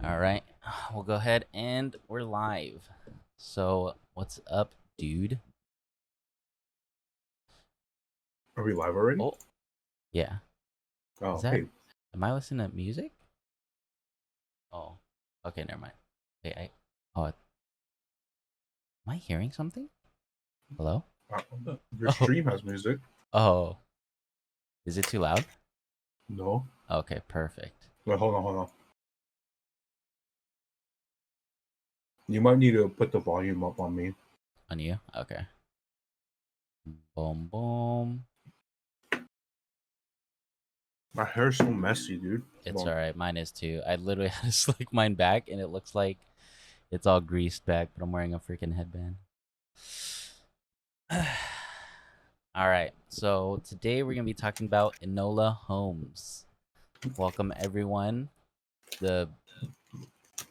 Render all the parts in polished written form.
All right, we'll go ahead and we're live. So, what's up, dude? Are we live already? Oh, yeah. Oh, Is that? hey. Am I listening to music? Oh, okay, never mind. Hey, am I hearing something? Hello? Your Oh, stream has music. oh, is it too loud? No. Okay, perfect. Wait, hold on. You might need to put the volume up on me. On you? Okay. Boom, boom. My hair's so messy, dude. It's Hold all right. Mine is too. I literally had to slick mine back, and it looks like it's all greased back, but I'm wearing a freaking headband. All right, so today we're gonna be talking about Enola Holmes. Welcome everyone, the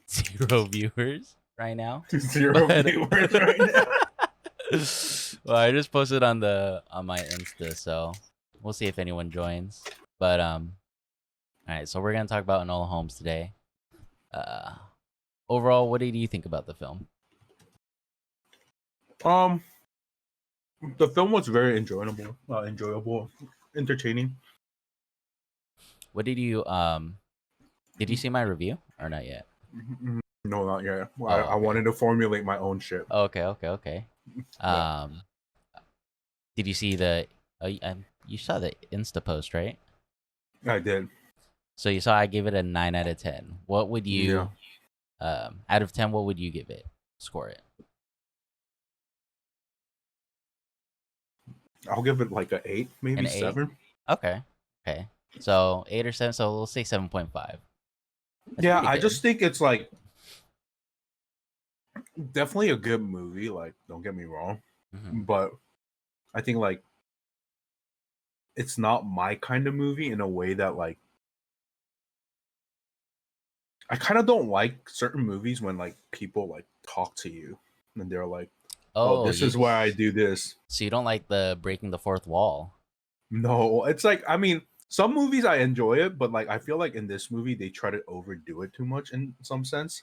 0 viewers right now. Zero But viewers right now. well, I just posted on my Insta, so we'll see if anyone joins. But all right, so we're gonna talk about Enola Holmes today. Uh, Overall, what did you think about the film? Um, the film was very enjoyable, entertaining. What did you see my review or not yet? No, not yet. Oh, I okay. wanted to formulate my own shit. Okay. Yeah, Um, did you see you saw the Insta post, right? I did. So you saw I gave it a 9 out of 10. What would Yeah, you out of 10 what would you give it? Score it. I'll give it like a 8, An maybe 8? 7. Okay. Okay. So 8 or 7, so we'll say 7.5. That's Yeah, pretty I good. just think it's like definitely a good movie. Like, don't get me wrong, Mhm. but I think like it's not my kind of movie in a way that like I kind of don't like certain movies when like people like talk to you and they're like, "Oh, Oh, this is why I do this." so you don't like the breaking the fourth wall. No, it's like I mean, some movies I enjoy it, but like I feel like in this movie they try to overdo it too much in some sense.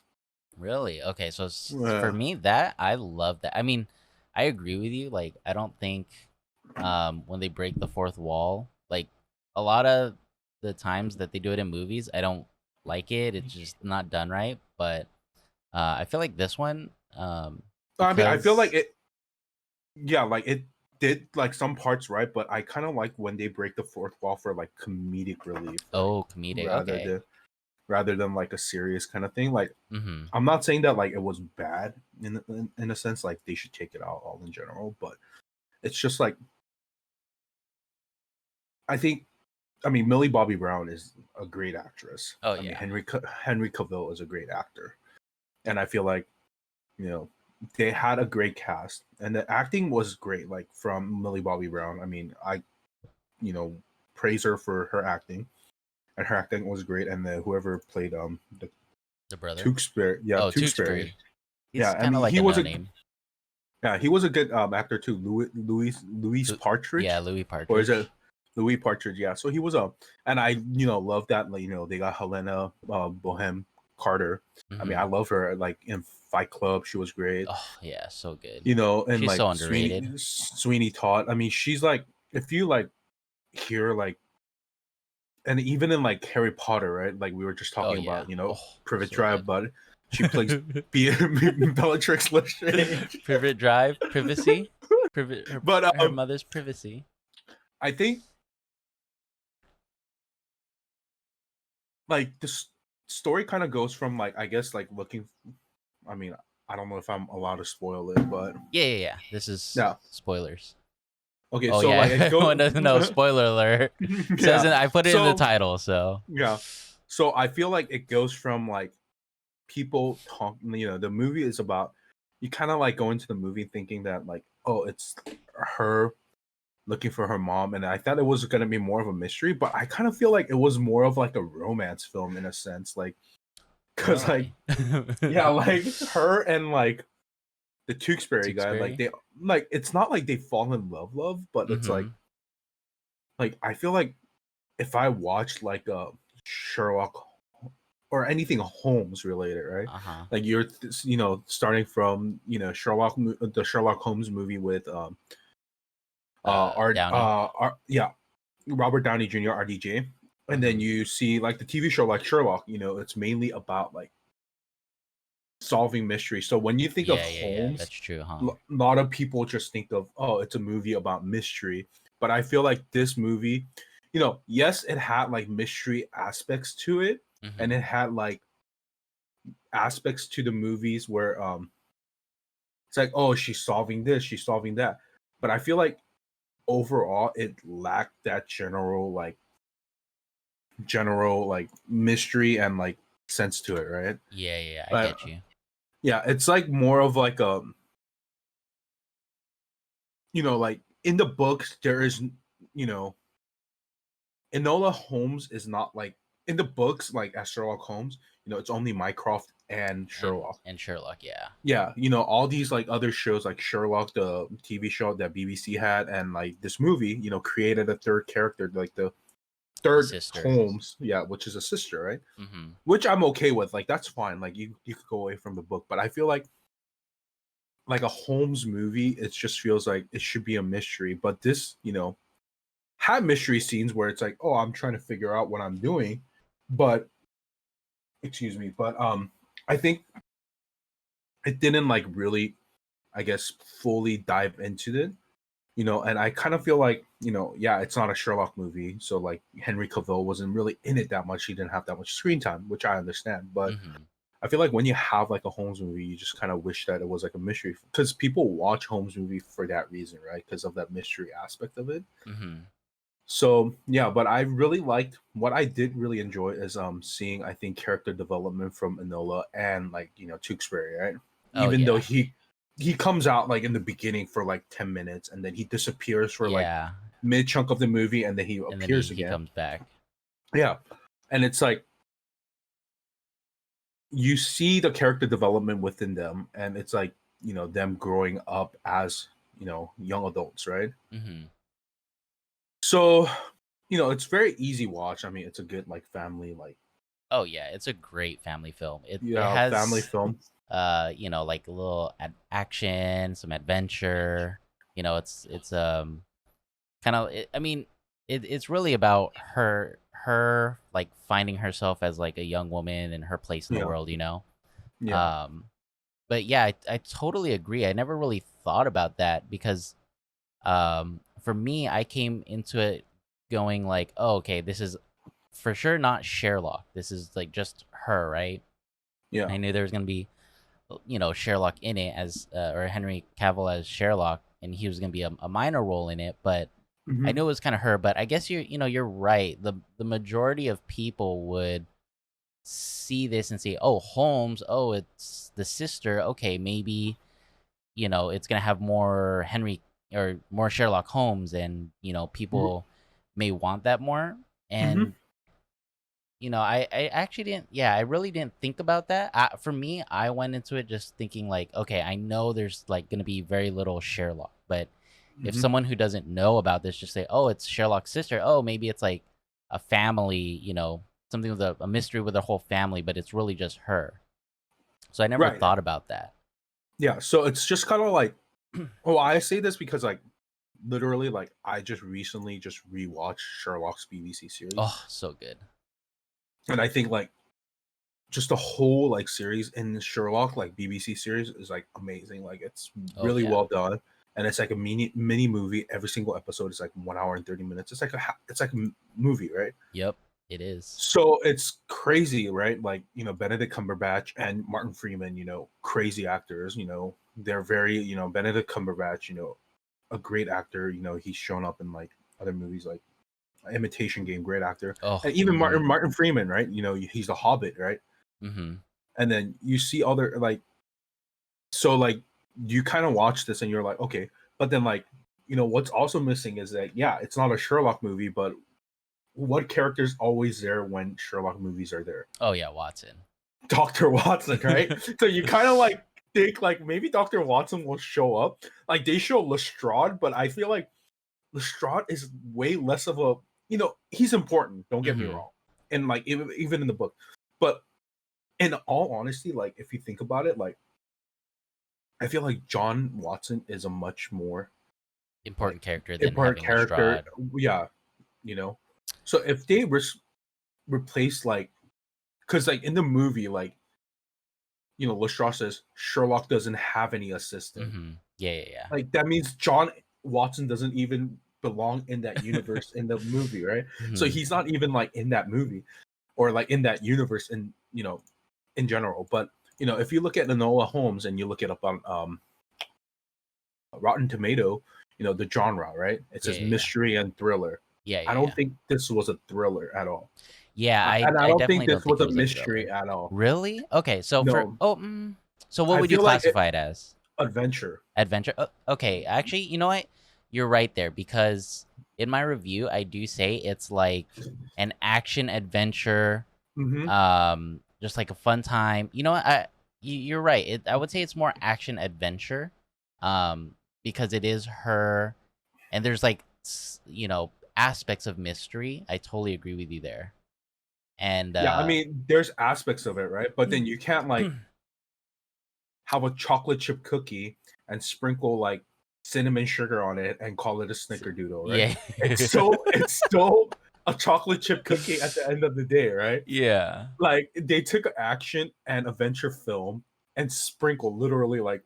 Really? Okay, so for Yeah, me that I love that. I mean, I agree with you. Like I don't think when they break the fourth wall, like a lot of the times that they do it in movies, I don't like it. It's just not done right. But I feel like this one, I mean, I feel like because it. Yeah, like it did like some parts right, but I kind of like when they break the fourth wall for like comedic relief, like oh, comedic. rather Okay. than rather than like a serious kind of thing. Like Mm-hmm. I'm not saying that like it was bad in a sense, like they should take it out all in general, but it's just like I think I mean Millie Bobby Brown is a great actress. Oh I mean yeah. Henry Cavill is a great actor, and I feel like you know they had a great cast and the acting was great. Like from Millie Bobby Brown, I mean I you know praise her for her acting, and her acting was great. And whoever played the The brother. Tewksbury, yeah, Oh, Tewksbury, Tewksbury. yeah, He's I kind of mean like he a was no a name. yeah, he was a good actor too. Louis Yeah, Partridge, Louis or is it Partridge. Louis Partridge? Yeah, so he was a, and I love that like, they got Helena Bohem Carter. I mean, I Mm-hmm. love her like in Fight Club. She was great, Oh yeah, so good. and She's like so underrated. Sweeney Todd. I mean, she's like if you like hear like, and even in like Harry Potter, right? Like we were just Oh talking yeah. about, Oh, Privet so Drive, good. but she plays Bellatrix Lestrange. Privet Drive, privacy, privet But her mother's privacy. I think like this story kind of goes from like I guess like looking. I mean, I don't know if I'm allowed to spoil it, but Yeah. This is yeah. spoilers. Okay, Oh so yeah, like if it anyone go. doesn't know, spoiler alert. Says Yeah. I put it in the So title, so. yeah. So I feel like it goes from like people talk. The movie is about you kind of like go into the movie thinking that like oh it's her looking for her mom, and I thought it was going to be more of a mystery, but I kind of feel like it was more of like a romance film in a sense, like because like Really? yeah, like her and like the Tewksbury guy, like Tewksbury? they like it's not like they fall in love, but it's Mm-hmm. like I feel like if I watched like a Sherlock or anything Holmes related, right? Uh-huh. Like you're starting from the Sherlock Holmes movie with Downey. yeah, Robert Downey Jr. RDJ, and then Mhm. you see like the TV show like Sherlock. It's mainly about like solving mysteries. So when you think of Yeah. That's Holmes, true, a huh? lot of people just think of, oh, it's a movie about mystery. But I feel like this movie, yes, it had like mystery aspects to it, and Mhm. it had like aspects to the movies where it's like, oh, she's solving this, she's solving that. But I feel like overall it lacked that general like mystery and like sense to it, right? Yeah, I But get you. yeah, it's like more of like like in the books there is, you know, Enola Holmes is not like in the books like as Sherlock Holmes, it's only Mycroft and Sherlock. And Sherlock, yeah. Yeah, all these like other shows like Sherlock, the TV show that BBC had, and like this movie, created a third character, like the The third sister. Holmes, yeah, which is a sister, right? Mhm. Which I'm okay with. Like that's fine. Like you could go away from the book, but I feel like a Holmes movie, it just feels like it should be a mystery. But this, had mystery scenes where it's like, oh, I'm trying to figure out what I'm doing, but excuse me, but I think it didn't like really, I guess, fully dive into it. And I kind of feel like, yeah, it's not a Sherlock movie, so like Henry Cavill wasn't really in it that much. He didn't have that much screen time, which I understand. But Mhm. I feel like when you have like a Holmes movie, you just kind of wish that it was like a mystery because people watch Holmes movie for that reason, right? Because of that mystery aspect of it. Mhm. So yeah, but I really liked what I did really enjoy is seeing I think character development from Enola and like Tewksbury, right? Oh Even though yeah. he comes out like in the beginning for like 10 minutes and then he disappears for like Yeah. mid chunk of the movie and then he And then he appears he again. comes back. Yeah. And it's like you see the character development within them and it's like, them growing up as, young adults, right? Mhm. So, it's very easy watch. I mean, it's a good like family like Oh yeah, it's a great family film. It yeah, family has film. like a little action, some adventure. It's kind of I mean, it's really about her like finding herself as like a young woman and her place in the Yeah. world. Yeah. Um but yeah, I totally agree. I never really thought about that because for me I came into it going like, "Oh, okay, this is for sure not Sherlock. This is like just her, right?" Yeah. I knew there was going to be Sherlock in it as or Henry Cavill as Sherlock, and he was going to be a minor role in it, but I Mhm. knew it was kind of her. But I guess you're right. The majority of people would see this and say, "Oh, Holmes. Oh, it's the sister. Okay, maybe it's gonna have more Henry or more Sherlock Holmes, and R people may want that more." Mhm. And I actually didn't. Yeah, I really didn't think about that. For me, I went into it just thinking like, okay, I know there's like gonna be very little Sherlock, but if Mhm. someone who doesn't know about this just say, oh, it's Sherlock's sister. Oh, maybe it's like a family, something with a mystery with a whole family, but it's really just her. So I never Right. thought about that. Yeah, so it's just kinda like oh, I say this because, like, literally, like, I just recently just rewatched Sherlock's BBC series, Oh, so good. and I think, like, just the whole, like, series in Sherlock, like, BBC series is, like, amazing, like, it's Oh really yeah. well done, and it's like a mini movie, every single episode is, like, 1 hour and 30 minutes, it's like a movie, right? Yep, it is. So it's crazy, right? Like, Benedict Cumberbatch and Martin Freeman, crazy actors, they're very, Benedict Cumberbatch, a great actor, he's shown up in like other movies like Imitation Game, great actor. Oh. And even Mm-hmm. Martin Freeman, right? He's the Hobbit, right? Mm-hmm. And then you see other like so like you kind of watch this and you're like, okay, but then like, what's also missing is that yeah, it's not a Sherlock movie, but what character's always there when Sherlock movies are there? Oh yeah, Watson. Dr. Watson, right? So you kind of like think like maybe Dr. Watson will show up. Like they show Lestrade, but I feel like Lestrade is way less of a he's important, don't get me Mm-hmm. wrong. And like even in the book. But in all honesty, like if you think about it, like I feel like John Watson is a much more like Important character than important having character. Lestrade. Yeah, you know. So if they replace like, because like in the movie, like Lestrade says Sherlock doesn't have any assistant. Yeah, yeah, Like that means John Watson doesn't even belong in that yeah. universe in the movie, right? So Mhm. he's not even like in that movie or like in that universe in general. But if you look at Enola Holmes and you look it up on Rotten Tomato, the genre, right? It Yeah, says yeah, yeah. mystery and thriller. Yeah, I yeah, don't yeah. think this was a thriller at all. Yeah, And I I don't think definitely don't this think was it a was a mystery thriller. at all. Really? Okay, so No, so what I would you feel like classify it as? adventure. Adventure? Okay, actually, you know what? You're right there because in my review, I do say it's like an action adventure, Hmm. just like a fun time. You know what? You're right. I would say it's more action adventure, because it is her, and there's like aspects of mystery. I totally agree with you there. And Yeah, I mean, there's aspects of it, right? But then you can't like yeah, have a chocolate chip cookie and sprinkle like cinnamon sugar on it and call it a snickerdoodle, right? It's still a chocolate chip cookie at the end of the day, right? yeah. Like they took an action and adventure film and sprinkle literally like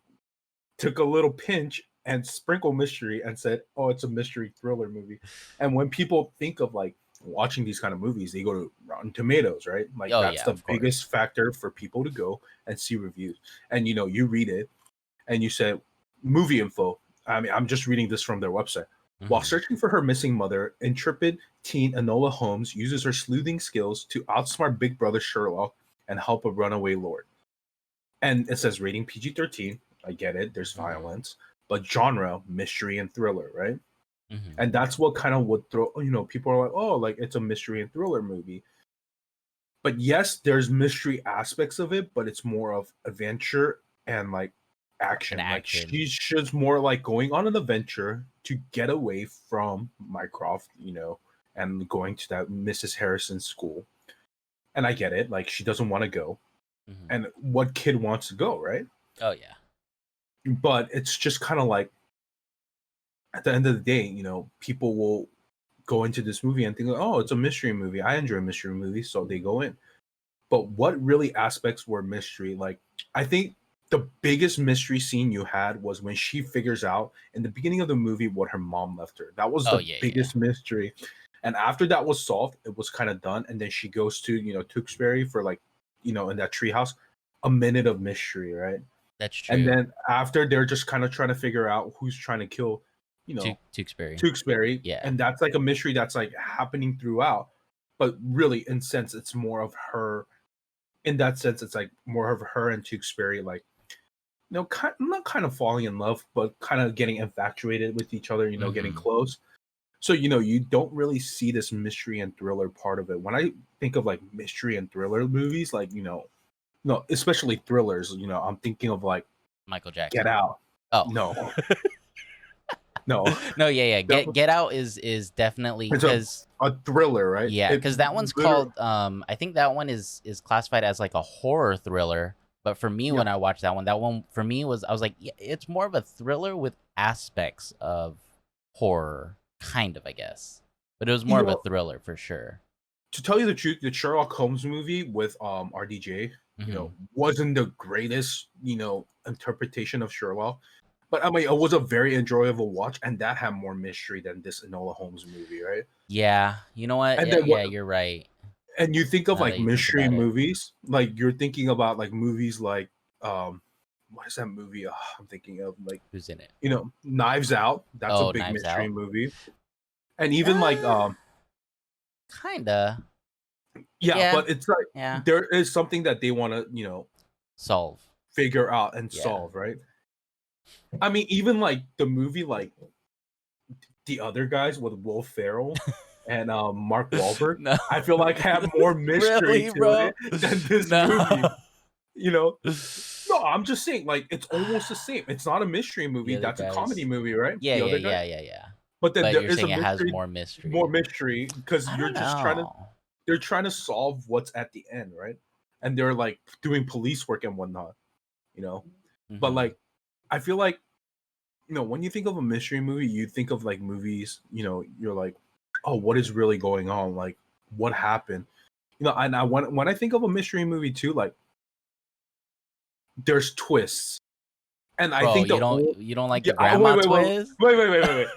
took a little pinch and sprinkle mystery and said, "Oh, it's a mystery thriller movie." And when people think of like watching these kind of movies, they go to Rotten Tomatoes, right? Like Oh that's yeah, the of biggest course. factor for people to go and see reviews. And you read it and you say movie info. I mean, I'm just reading this from their website. While Hmm. searching for her missing mother, intrepid teen Enola Holmes uses her sleuthing skills to outsmart Big Brother Sherlock and help a runaway lord. And it says rating PG-13. I get it. There's Hmm. violence, but genre mystery and thriller, right? Hmm. And that's what kind of would throw. People are like, oh, like it's a mystery and thriller movie. But yes, there's mystery aspects of it, but it's more of adventure and like An action. Like action. she's just more like going on an adventure to get away from Mycroft, and going to that Mrs. Harrison school. And I get it. Like she doesn't want to go. Hmm. And what kid wants to go, right? Oh yeah. But it's just kind of like at the end of the day, people will go into this movie and think, oh, it's a mystery movie. I enjoy mystery movies, so they go in. But what really aspects were mystery? Like, I think the biggest mystery scene you had was when she figures out in the beginning of the movie what her mom left her. That was Oh the yeah, yeah. biggest mystery. And after that was solved, it was kind of done. And then she goes to, Tewksbury for like, in that treehouse, a minute of mystery, right? That's And true. then after they're just kind of trying to figure out who's trying to kill, you know, Tewksbury. Tewksbury, Yeah. and that's like a mystery that's like happening throughout. But really, in sense, it's more of her. In that sense, it's like more of her and Tewksbury, like not kind of falling in love, but kind of getting infatuated with each other. Getting Hmm. close. So you don't really see this mystery and thriller part of it. When I think of like mystery and thriller movies, like no, especially thrillers, I'm thinking of like Michael Get Jackson. Out. Oh. No, no, No, yeah, yeah. that, Get Out is definitely it's a because a thriller, right? yeah, It because that one's literally, called I think that one is classified as like a horror thriller. But for me, yeah, when I watched that one for me was I was like, yeah, it's more of a thriller with aspects of horror, kind of, I guess. But it was more you of a know, thriller for sure. to tell you the truth, the Sherlock Holmes movie with RDJ, Hmm. wasn't the greatest, interpretation of Sherlock. But I mean, it was a very enjoyable watch, and that had more mystery than this Enola Holmes movie, right? Yeah, you know what? And Yeah, then what? yeah, you're right. And you think of Now like that you think mystery about it, movies, like you're thinking about like movies like um, what is that movie? I'm thinking of like who's in it? Knives Out. That's a Oh, big Knives mystery Out. movie, and even like Uh, kinda. yeah, Yeah, but it's like yeah. there is something that they want to Solve. figure out and Yeah. solve, right? I mean, even like the movie, like the other guys with Will Ferrell and Mark Wahlberg, No. I feel like have more mystery Really, to bro? it than this No. movie. You know, no, I'm just saying, like it's almost the same. It's not a mystery The movie; other that's a comedy guys. movie, right? Yeah, The yeah, other guy, yeah, yeah, yeah. but then But there you're is a saying it has mystery, more more mystery. mystery because I you're don't just trying to. know. They're trying to solve what's at the end, right? and they're like doing police work and whatnot, you know. But Mm-hmm. like, I feel like, when you think of a mystery movie, you think of like movies, you're like, oh, what is really going on? Like, what happened? And when I think of a mystery movie too, like, there's twists, and I Bro, think you the don't whole you don't like the yeah, wait, grandma wait, wait, twist? wait, wait, wait, wait,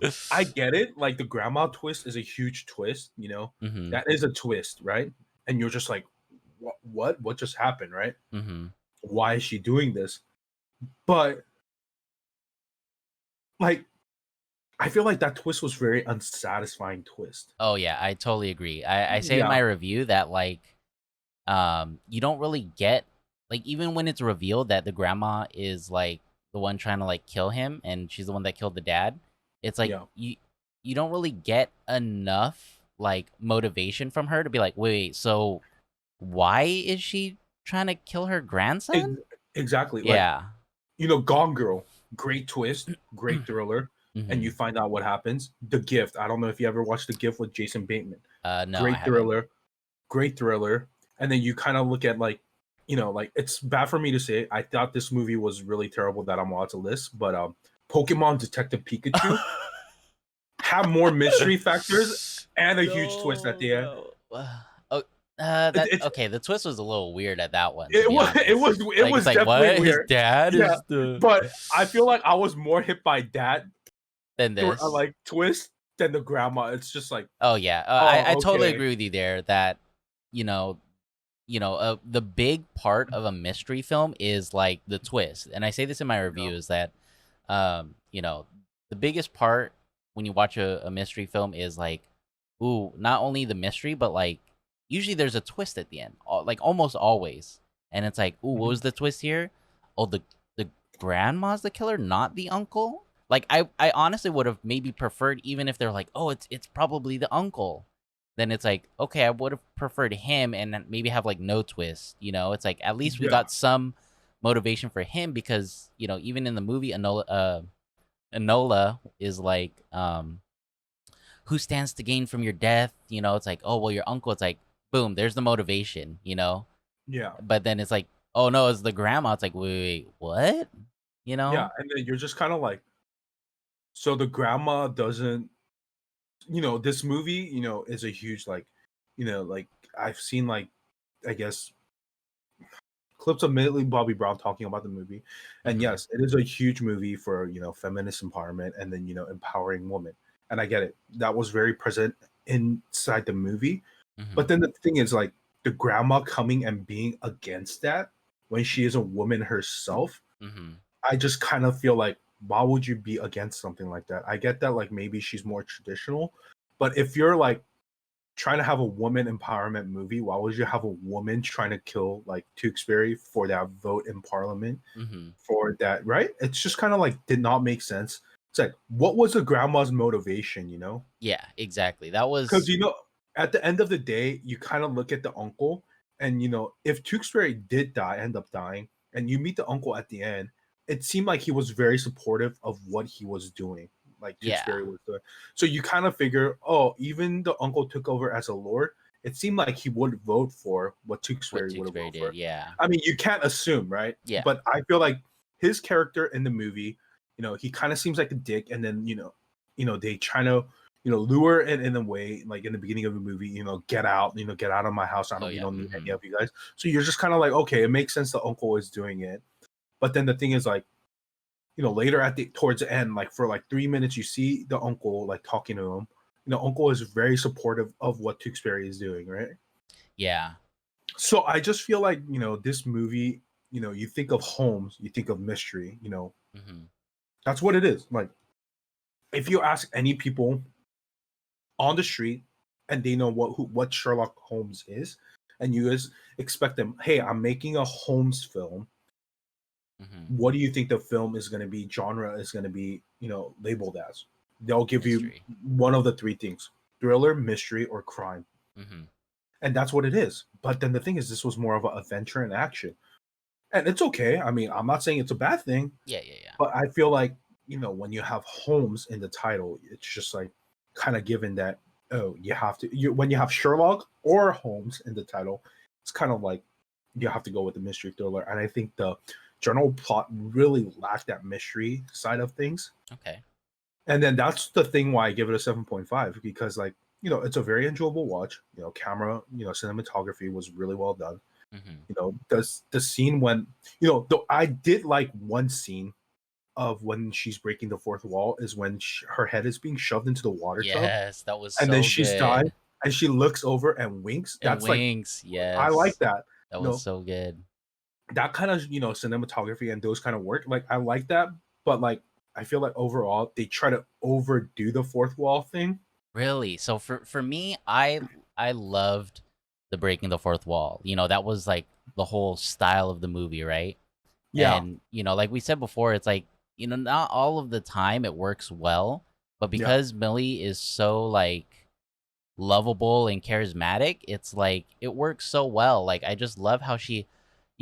wait. I get it. Like the grandma twist is a huge twist. Mm-hmm. That is a twist, right? And you're just like, what just happened, right? Mm-hmm. Why is she doing this? But like, I feel like that twist was very unsatisfying twist. Oh yeah, I totally agree. I say in my Yeah, review that like you don't really get, like, even when it's revealed that the grandma is like the one trying to like kill him and she's the one that killed the dad, it's like yeah. you don't really get enough like motivation from her to be like, wait, so why is she trying to kill her Ex- grandson? exactly. Like, Yeah. Gone Girl, great twist, great thriller, and Mm-hmm. you find out what happens. The Gift. I don't know if you ever watched The Gift with Jason Bateman. No, I Great haven't. thriller, great thriller. And then you kind of look at like, like it's bad for me to say. I thought this movie was really terrible that I'm allowed to list, but Pokemon Detective Pikachu have more mystery factors and a huge twist at No, the end. no. Oh, It, that it, okay. The twist was a little weird at that one, to it be was it honest. was it Like, it's was like, definitely what? His weird. dad Yeah, is the but I feel like I was more hit by that than this. like twist than the grandma. It's just like, Oh yeah, I oh, totally okay, agree with you there. That you know the big part of a mystery film is like the twist, and I say this in my yeah, review is that the biggest part when you watch a mystery film is like, ooh, not only the mystery, but like usually there's a twist at the end, like almost always, and it's like, ooh, what mhm, was the twist here? Oh, the grandma's the killer, not the uncle. Like, I honestly would have maybe preferred, even if they're like, oh, it's probably the uncle, then it's like, okay, I would have preferred him and then maybe have like no twist. It's like at least we yeah, got some motivation for him because even in the movie, Enola is like, who stands to gain from your death? It's like, oh well, your uncle. It's like, boom, there's the motivation. yeah, But then it's like, oh no, it's the grandma. It's like, wait, what? You yeah. know? And then you're just kind of like, so the grandma doesn't. This movie, is a huge like, like I've seen like, I guess clips of Millie Bobby Brown talking about the movie. And Mm-hmm. yes, it is a huge movie for, feminist empowerment and then, empowering women. And I get it. That was very present inside the movie. Mm-hmm. But then the thing is like the grandma coming and being against that when she is a woman herself, Mm-hmm. I just kind of feel like, why would you be against something like that? I get that like maybe she's more traditional, but if you're like trying to have a woman empowerment movie, why would you have a woman trying to kill like Tewksbury for that vote in Parliament Mm-hmm. for that? Right? It's just kind of like did not make sense. It's like, what was the grandma's motivation? Yeah, exactly. That Because was at the end of the day, you kind of look at the uncle, and if Tewksbury did die, end up dying, and you meet the uncle at the end, it seemed like he was very supportive of what he was doing, like yeah. Tewksbury was doing. So you kind of figure, oh, even the uncle took over as a lord. It seemed like he would vote for what What Tewksbury would have Tewksbury voted did, for. yeah. I mean, you can't assume, right? Yeah. But I feel like his character in the movie, he kind of seems like a dick, and then they try to lure it in a way, like in the beginning of the movie, get out of my house. Oh We yeah. don't need any Mm-hmm. of you guys. So you're just kind of like, okay, it makes sense the uncle is doing it. But then the thing is like, later towards the end, like for like 3 minutes, you see the uncle like talking to him. Uncle is very supportive of what Tewksbury is doing, right? Yeah. So I just feel like, this movie, you think of Holmes, you think of mystery, Mm-hmm. that's what it is. Like if you ask any people on the street and they know what Sherlock Holmes is, and you guys expect them, hey, I'm making a Holmes film. Mm-hmm. What do you think the film is going to be? Genre is going to be, labeled as? They'll give you Mystery. one of the three things: thriller, mystery, or crime, Mm-hmm. and that's what it is. But then the thing is, this was more of an adventure and action, and it's okay. I mean, I'm not saying it's a bad thing, Yeah, yeah, yeah. but I feel like when you have Holmes in the title, it's just like kind of given that, oh, you have to when you have Sherlock or Holmes in the title, it's kind of like you have to go with the mystery thriller. And I think the general plot really lacked that mystery side of things. Okay. And then that's the thing why I give it a 7.5, because like, it's a very enjoyable watch. Camera, cinematography was really well done. Hmm. Does the scene when, though I did like one scene of when she's breaking the fourth wall is when her head is being shoved into the water tub, Yes, that was and then so she's died, good. and she looks over and winks. And That's like, wings, I like yes, that. that You was know, so good. that kind of cinematography and those kind of work. Like I like that, but like I feel like overall they try to overdo the fourth wall thing. Really? So for me, I loved the breaking the fourth wall. That was like the whole style of the movie, right? Yeah, And like we said before, it's like not all of the time it works well, but yeah, because Millie is so like lovable and charismatic, it's like it works so well. Like I just love how she,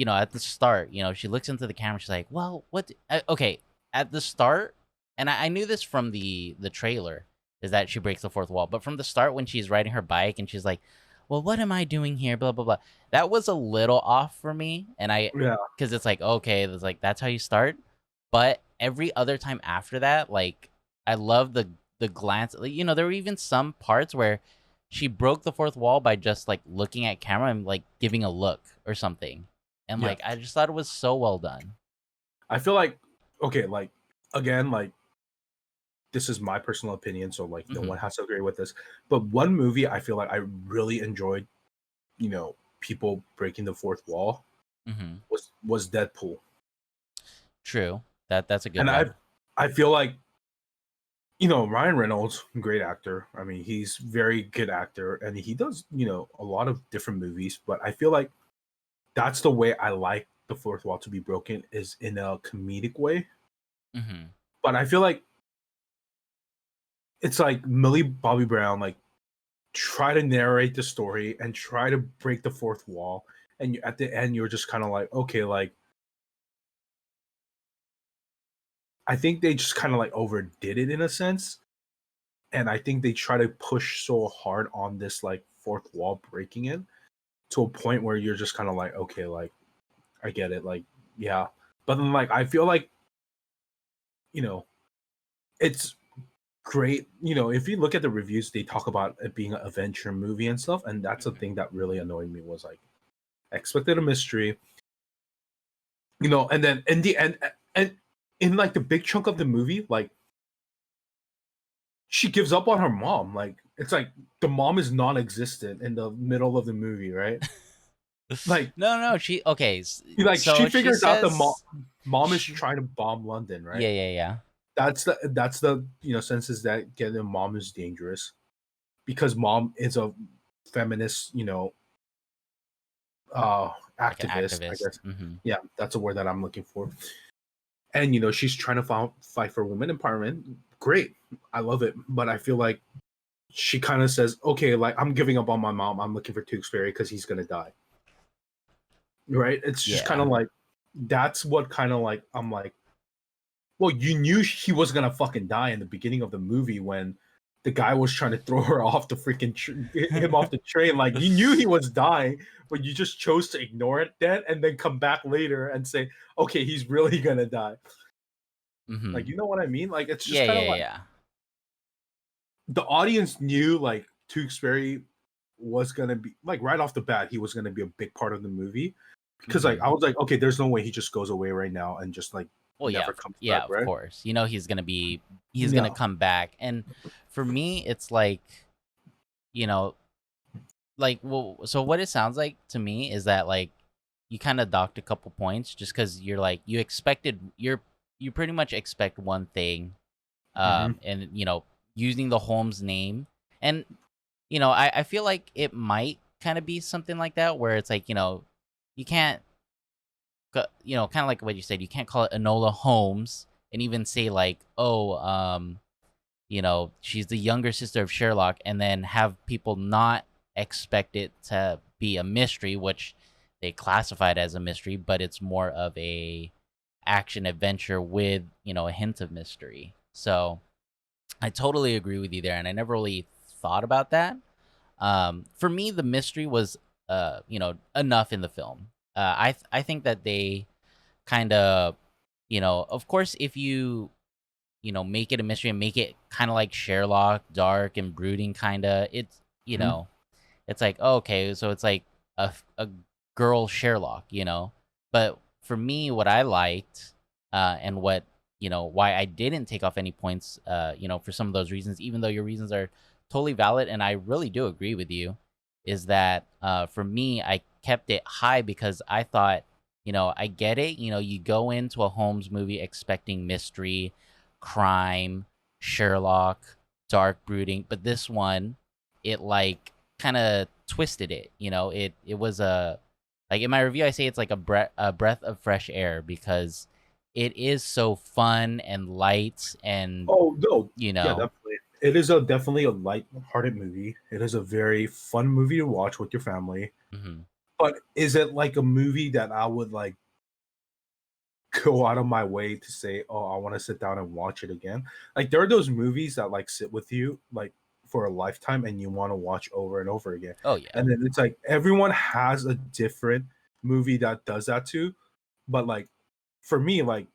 at the start, she looks into the camera. She's like, "Well, what? Okay." At the start, and I knew this from the trailer, is that she breaks the fourth wall. But from the start, when she's riding her bike and she's like, "Well, what am I doing here?" Blah blah blah. That was a little off for me, and yeah, because it's like okay, it's like that's how you start. But every other time after that, like I love the glance. Like, there were even some parts where she broke the fourth wall by just like looking at camera and like giving a look or something. And yeah. like I just thought it was so well done. I feel like, okay, like again, like this is my personal opinion, so like no Hmm. one has to agree with this. But one movie I feel like I really enjoyed, people breaking the fourth wall Hmm. was Deadpool. True. That's a good And I one. I feel like, Ryan Reynolds, great actor. I mean, he's very good actor and he does, a lot of different movies, but I feel like that's the way I like the fourth wall to be broken, is in a comedic way. Hmm. But I feel like it's like Millie Bobby Brown like try to narrate the story and try to break the fourth wall, and at the end you're just kind of like, okay, like I think they just kind of like overdid it in a sense, and I think they try to push so hard on this like fourth wall breaking it to a point where you're just kind of like, okay, like I get it, like yeah, but then like I feel like, you know it's great. If you look at the reviews, they talk about it being an adventure movie and stuff, and that's the Hmm. thing that really annoyed me, was like I expected a mystery, and then in the end, and in like the big chunk of the movie, like she gives up on her mom. Like it's like the mom is non-existent in the middle of the movie, right? Like, No, no, she okay. she So she figures out the says mom is she. trying to bomb London, right? Yeah, yeah, yeah. That's the senses that getting mom is dangerous, because mom is a feminist, Like an activist, I activist. guess. Hmm. Yeah, that's a word that I'm looking for. And she's trying to fight for women empowerment. Great, I love it. But I feel like she kind of says, okay, like I'm giving up on my mom. I'm looking for Tewksbury because he's gonna die. Right? It's just kind Yeah. of like, that's what kind of like I'm like, well, you knew he was gonna fucking die in the beginning of the movie when the guy was trying to throw her off the freaking him off the train. Like you knew he was dying, but you just chose to ignore it then, and then come back later and say, okay, he's really gonna die. Like, Hmm. you know what I mean? Like it's just Yeah, kind of yeah, like yeah. the audience knew like Tewksbury was gonna be like, right off the bat, he was gonna be a big part of the movie, because like Hmm. I was like, okay, there's no way he just goes away right now and just like Well, yeah, never comes back, yeah, of right? course. He's gonna Yeah. come back, and for me, it's like you know, like well, so what it sounds like to me is that like you kind of docked a couple points just because you're like you pretty much expect one thing, Hmm. and using the Holmes name, and I feel like it might kind of be something like that where it's like you can't kind of like what you said, you can't call it Enola Holmes and even say like, oh, she's the younger sister of Sherlock, and then have people not expect it to be a mystery, which they classified as a mystery, but it's more of a action adventure with a hint of mystery. So I totally agree with you there, and I never really thought about that. For me, the mystery was enough in the film. I think that they kind of, of course, if you make it a mystery and make it kind of like Sherlock, dark and brooding, kind of, it's Mhm. it's like, oh, okay, so it's like a girl Sherlock, But for me, what I liked, and what why I didn't take off any points, for some of those reasons, even though your reasons are totally valid, and I really do agree with you, is that for me, I kept it high because I thought, I get it. You go into a Holmes movie expecting mystery, crime, Sherlock, dark brooding, but this one, it like kind of twisted it. It was a, like, in my review I say it's like a breath of fresh air, because it is so fun and light, and Oh no, you yeah, know definitely. It is a definitely a light-hearted movie. It is a very fun movie to watch with your family. mhm. But is it like a movie that I would like go out of my way to say, "Oh, I want to sit down and watch it again"? Like there are those movies that like sit with you like for a lifetime and you want to watch over and over again. Oh yeah. And then it's like everyone has a different movie that does that too. But like for me, like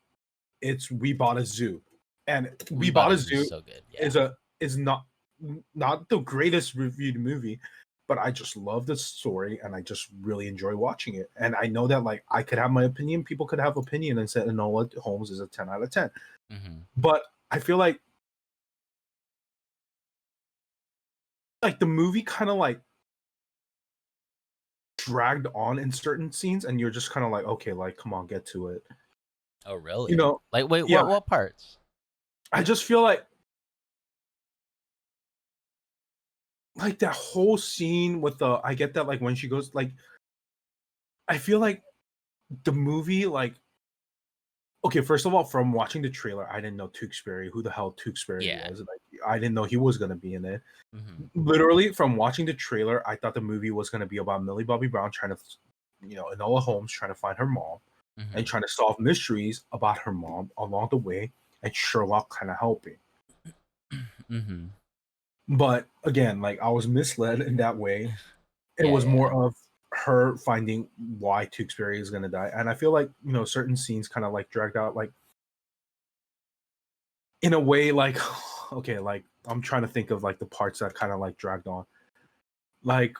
it's We Bought a Zoo. And We We Bought Bought a a Zoo is Zoo so good. Yeah. is not the greatest reviewed movie, but I just love the story and I just really enjoy watching it. And I know that like I could have my opinion, people could have opinion and say Enola Holmes is a 10 out of 10. Mhm. But I feel like the movie kind of like dragged on in certain scenes and you're just kind of like, okay, like come on, get to it. Oh You really? know, Like, wait, yeah, what parts? I just feel like that whole scene with the I get that like when she goes like I feel like the movie like okay, first of all, from watching the trailer, I didn't know Tewksbury, who the hell Tewksbury Yeah. was. Like, I didn't know he was gonna be in it. Mhm. Literally, from watching the trailer, I thought the movie was gonna be about Millie Bobby Brown trying to, Enola Holmes trying to find her mom and Mhm. trying to solve mysteries about her mom along the way, and Sherlock kind of helping. Mhm. But again, like I was misled in that way. It Yeah, was yeah. more of her finding why Tewksbury is gonna die, and I feel like certain scenes kind of like dragged out, like in a way, like okay, like I'm trying to think of like the parts that kind of like dragged on. Like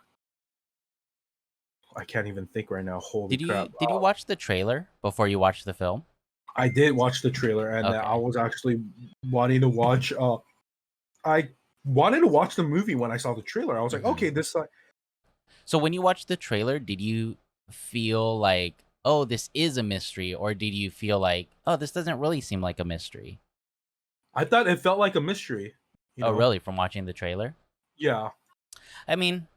I can't even think right now. Holy Did you crap! did you watch the trailer before you watched the film? I did watch the trailer, and I Okay. was actually wanting to watch. I wanted to watch the movie when I saw the trailer. I was like, Mhm. okay, this. So when you watched the trailer, did you feel like, "Oh, this is a mystery," or did you feel like, "Oh, this doesn't really seem like a mystery?" I thought it felt like a mystery. You Oh, know? really? From watching the trailer? Yeah. I mean,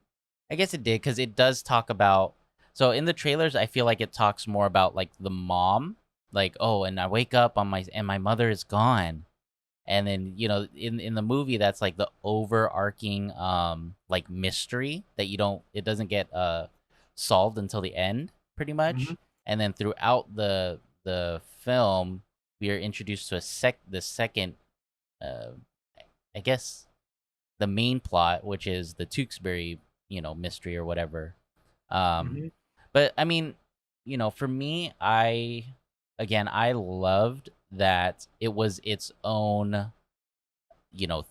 I guess it did, because it does talk about. So in the trailers, I feel like it talks more about like the mom, like, oh, and I wake up on my and my mother is gone, and then in the movie, that's like the overarching like mystery that it doesn't get solved until the end, pretty Hmm. much. And then throughout the film, we are introduced to the second, uh, I guess, the main plot, which is the Tewksbury, mystery or whatever. Um, Hmm. but I mean, for me, I loved that it was its own,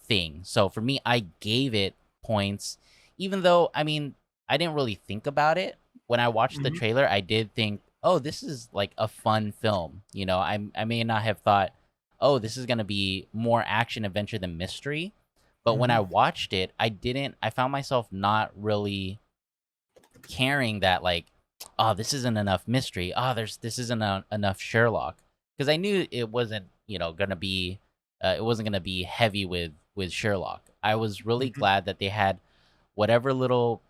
thing. So for me, I gave it points, even though, I mean, I didn't really think about it. When I watched the Hmm. trailer, I did think, oh, this is like a fun film. I may not have thought, oh, this is gonna be more action adventure than mystery. But when Hmm. I watched it, I found myself not really caring that, like, oh, this isn't enough mystery. Oh, this isn't enough Sherlock, because I knew it wasn't gonna be heavy with Sherlock. I was really Hmm. glad that they had whatever little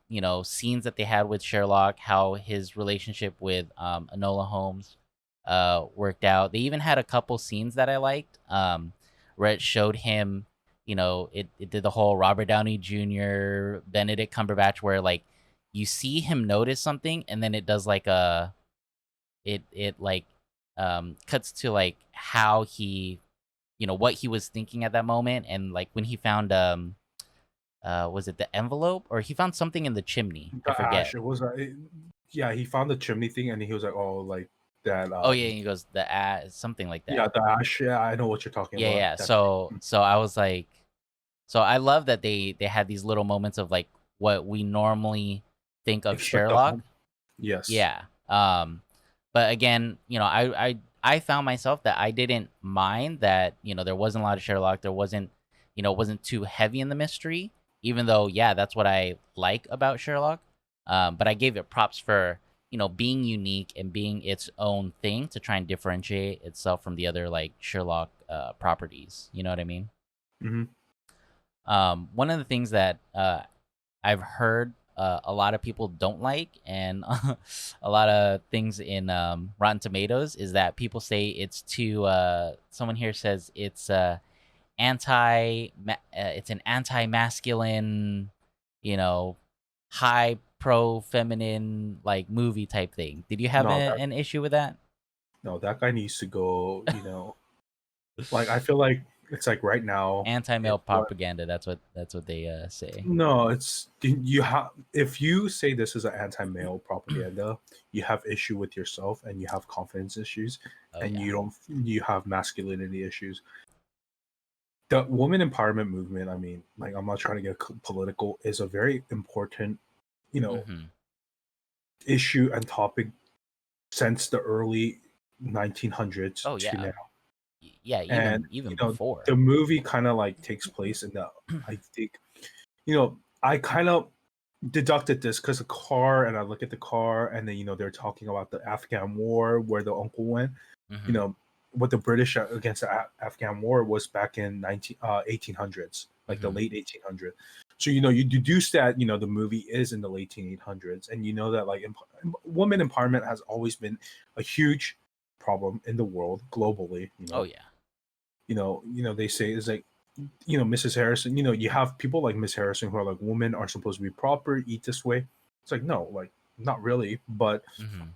scenes that they had with Sherlock, how his relationship with Enola Holmes worked out. They even had a couple scenes that I liked, where it showed him. It did the whole Robert Downey Jr., Benedict Cumberbatch, where like you see him notice something, and then it does like it like cuts to like how he, what he was thinking at that moment. And like when he found was it the envelope, or he found something in the chimney, I The ash. forget. It was. yeah, he found the chimney thing, and he was like, oh, like that. Oh yeah, he goes the something like Yeah, that. the ash. Yeah, I know what you're talking Yeah, about. yeah. That So I was like, so I love that they had these little moments of like what we normally think of expect the Sherlock. home. Yes. Yeah. But again, I found myself that I didn't mind that, there wasn't a lot of Sherlock. There wasn't, it wasn't too heavy in the mystery, even though, yeah, that's what I like about Sherlock. But I gave it props for, being unique and being its own thing to try and differentiate itself from the other like Sherlock properties. You know what I mean? Hmm. One of the things that I've heard a lot of people don't like, and a lot of things in Rotten Tomatoes is that people say it's too. Someone here says it's it's an anti-masculine, you know, high pro feminine like movie type thing. Did you have No, that an issue with that? no, that guy needs to go. Like I feel like it's like right now, Anti-male if what propaganda. That's what they say. no, it's you have if you say this is an anti-male propaganda, you have issue with yourself and you have confidence issues, Oh and yeah. you have masculinity issues. The woman empowerment movement, I mean, like I'm not trying to get political, is a very important, you know, Mm-hmm. issue and topic since the early 1900s Oh to yeah. now. Yeah. And Even before. the movie kind of like takes place in the, I think, I kind of deducted this because the car, and I look at the car, and then they're talking about the Afghan War where the uncle went. You Mm-hmm. know, what the British against the Afghan War was back in 1800s, like the Mm-hmm. late 1800s. So you deduce that the movie is in the late 1800s, and you know that like woman empowerment has always been a huge problem in the world globally. Oh yeah. They say it's like Mrs. Harrison, you have people like Miss Harrison who are like, women are supposed to be proper, eat this way. It's like, no, like, not really. But Mm-hmm.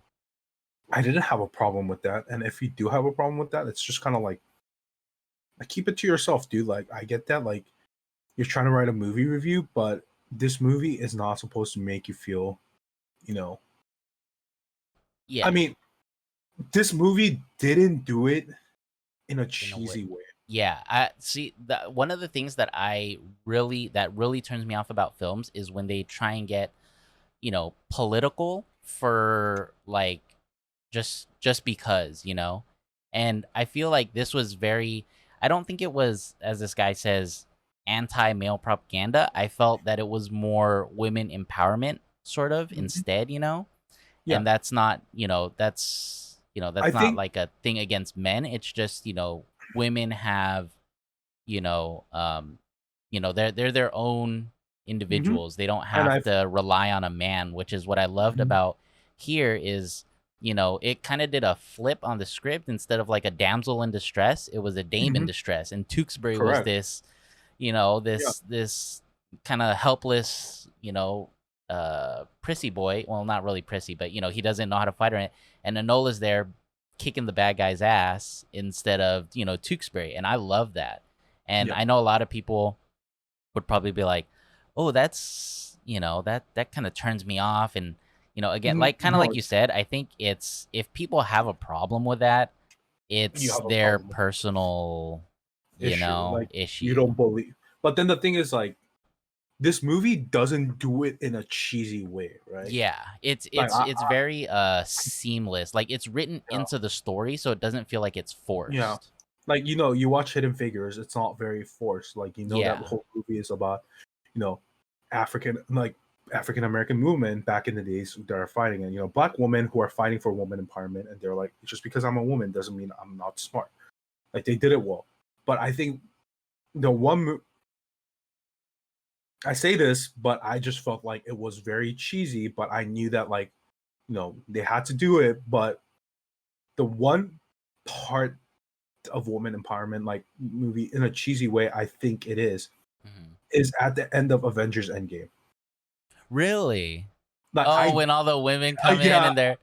I didn't have a problem with that. And if you do have a problem with that, it's just kind of like, keep it to yourself, dude. Like, I get that. Like, you're trying to write a movie review, but this movie is not supposed to make you feel, you know, I Yeah. mean, this movie didn't do it in a In a way. cheesy way. Yeah, I see that one of the things that really turns me off about films is when they try and get, political for like just because, And I feel like this was very I don't think it was, as this guy says, anti-male propaganda. I felt that it was more women empowerment sort of Mhm. instead. Yeah. And that's not, I that's not think, like a thing against men. It's just, women have, they're their own mhm. individuals. They don't And have I've, to rely on a man, which is what I loved mhm, about here is, it kind of did a flip on the script. Instead of like a damsel in distress, it was a dame in mhm, distress. And Tewksbury was correct. this, Yeah. this kind of helpless, prissy boy. Well, not really prissy, but he doesn't know how to fight her. And Enola's there kicking the bad guy's ass instead of, Tewksbury. And I love that. And Yeah. I know a lot of people would probably be like, "Oh, that's, that kind of turns me off." And, again, like kind of No, like you said, I think it's if people have a problem with that, you it's have a their problem with personal, issue. Like, you issue. don't believe. But then the thing is, like, this movie doesn't do it in a cheesy way, right? Yeah, it's Like, it's it's very seamless. Like it's written yeah, into the story so it doesn't feel like it's yeah. forced. Like, you watch Hidden Figures, it's not very forced. Like, that Yeah. whole movie is about, you know, African American movement back in the days that are fighting, and black women who are fighting for woman empowerment, and they're like, just because I'm a woman doesn't mean I'm not smart. Like, they did it well. But I think the one I say this, but I just felt like it was very cheesy, but I knew that, like, they had to do it. But the one part of woman empowerment, like, movie in a cheesy way, I think it Mhm. is at the end of Avengers Endgame. Really? Like, Oh, when all the women come in yeah, and they're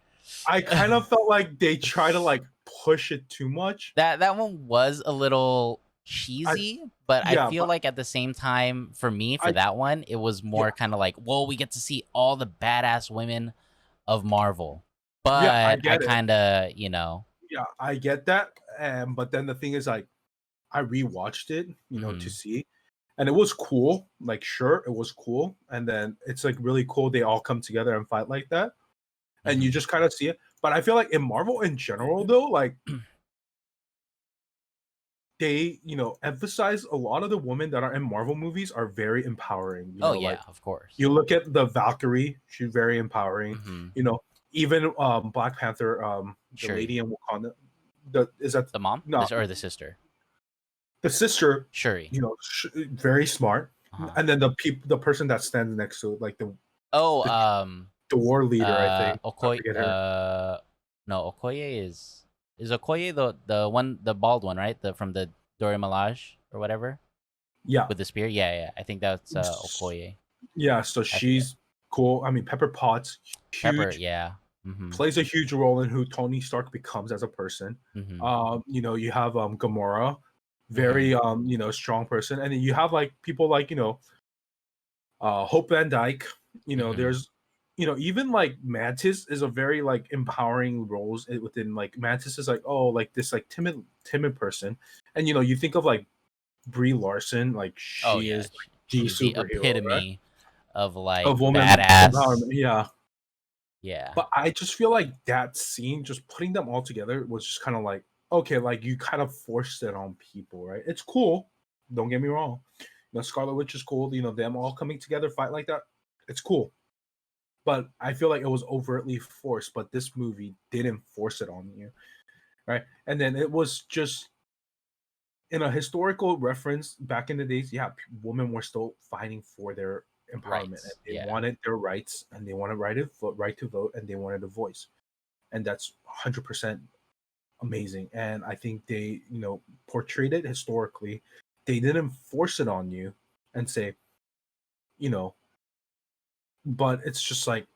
I kind of felt like they try to like push it too much. that one was a little I cheesy, but I Yeah, feel but like at the same time, for me, for I that one, it was yeah, more kind of like, whoa, we get to see all the badass women of Marvel, Yeah, I but I get it. kind of, Yeah, I get that. But then the thing is, like, I rewatched it, to mhm, see, and it was cool. Like, sure, it was cool, and then it's like really cool. They all come together and fight like that, and you mhm. just kind of see it. But I feel like in Marvel in general, though, like they, emphasize a lot of the women that are in Marvel movies are very empowering. Oh Like yeah, of course. you look at the Valkyrie, she's very empowering. Mhm. You know, even Black Panther, the Shuri, lady in Wakanda, the is that the mom, no this or the sister, the sister, Shuri. very smart, Uh-huh. and then the person that stands next to it, like Oh, the the war leader, I think I Okoye. forget her. No, Okoye is Okoye the one, the bald one, right? The from the Dora Milaje or whatever Yeah, with the spear. Yeah, yeah. I think that's Okoye. yeah. So I forget. she's cool. I mean, Pepper Potts, Pepper. huge, Yeah. Mhm. plays a huge role in who Tony Stark becomes as a person. Mhm. You have Gamora, Mhm. very strong person, and then you have like people like Hope Van Dyke. Mhm. There's even like Mantis is a very like empowering roles within like Mantis is like oh like this like timid person, and you think of like Brie Larson like Oh she yeah, is like the she's the superhero, right? epitome of like Of woman badass. empowerment, yeah. Yeah. But I just feel like that scene, just putting them all together, was just kind of like, okay, like you kind of forced it on people, right? It's cool. Don't get me wrong. Scarlet Witch is cool. Them all coming together, fight like that. It's cool. But I feel like it was overtly forced. But this movie didn't force it on you, right? And then it was just in a historical reference back in the days. Yeah, women were still fighting for their empowerment, and Right. they Yeah. wanted their rights, and they wanted right to vote, and they wanted a voice, and that's 100% amazing. And I think they, portrayed it historically. They didn't force it on you and say, you know, but it's just like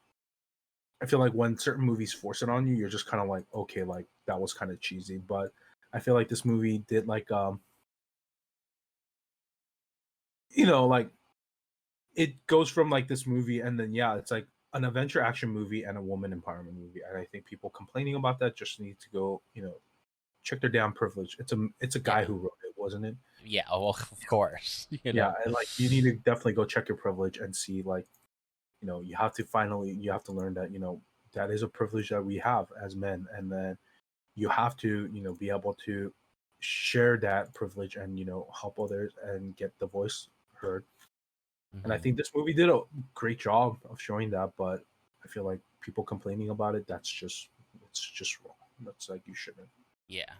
I feel like when certain movies force it on you, you're just kind of like, okay, like that was kind of cheesy. But I feel like this movie did like like it goes from like this movie and then yeah, it's like an adventure action movie and a woman empowerment movie. And I think people complaining about that just need to go, check their damn privilege. It's a guy Yeah. who wrote it, wasn't it? Yeah. Oh, well, of course. Yeah, and like you need to definitely go check your privilege and see like you have to learn that that is a privilege that we have as men, and then you have to be able to share that privilege and help others and get the voice heard. And I Mhm. think this movie did a great job of showing that, but I feel like people complaining about it, it's just wrong. That's like you shouldn't. Yeah.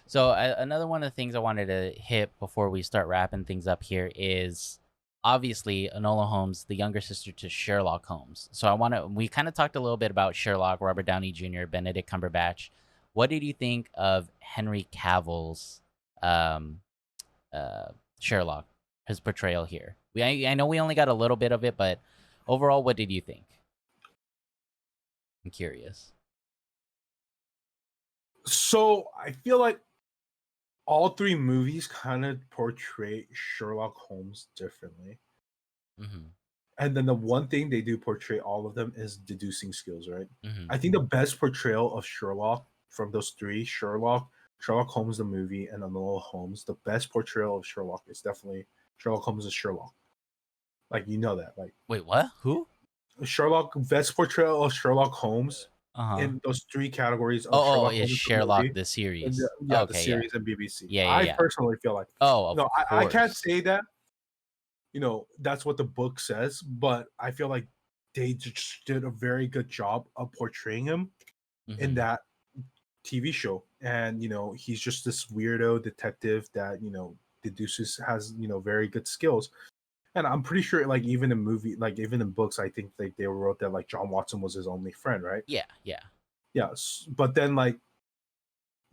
So another one of the things I wanted to hit before we start wrapping things up here is obviously Enola Holmes, the younger sister to Sherlock Holmes. So we kind of talked a little bit about Sherlock, Robert Downey Jr., Benedict Cumberbatch. What did you think of Henry Cavill's um, uh, Sherlock, his portrayal here? I know we only got a little bit of it, but overall, what did you think? I'm curious. So I feel like all three movies kind of portray Sherlock Holmes differently. Hmm. And then the one thing they do portray all of them is deducing skills, right? Hmm. I think the best portrayal of Sherlock from those three, Sherlock Holmes the movie, and Enola Holmes, the best portrayal of Sherlock is definitely Sherlock Holmes as Sherlock. Like that. Like Wait, what? Who? Sherlock best portrayal of Sherlock Holmes Uh huh. in those three categories of Oh, Sherlock it's Holmes the Sherlock movie. the And series. yeah, the Okay, yeah. series and BBC. Yeah, yeah, I yeah. personally feel like Oh, of I can't course. say that that's what the book says, but I feel like they just did a very good job of portraying him in Mhm. that TV show. And he's just this weirdo detective that deduces has very good skills. And I'm pretty sure like even in movie like even in books, I think like they wrote that like John Watson was his only friend, right? Yeah, yeah. Yes, but then like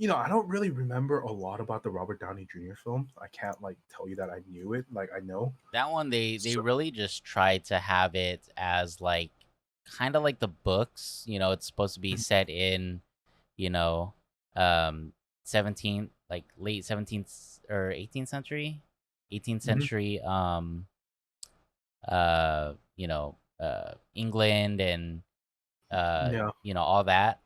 I don't really remember a lot about the Robert Downey Jr. film. I can't like tell you that I knew it. Like I know. That one they So, really just tried to have it as like kind of like the books, it's supposed to be set in, you know, um 17th, like late 17th or 18th century, 18th mhm. century England and Yeah. all that.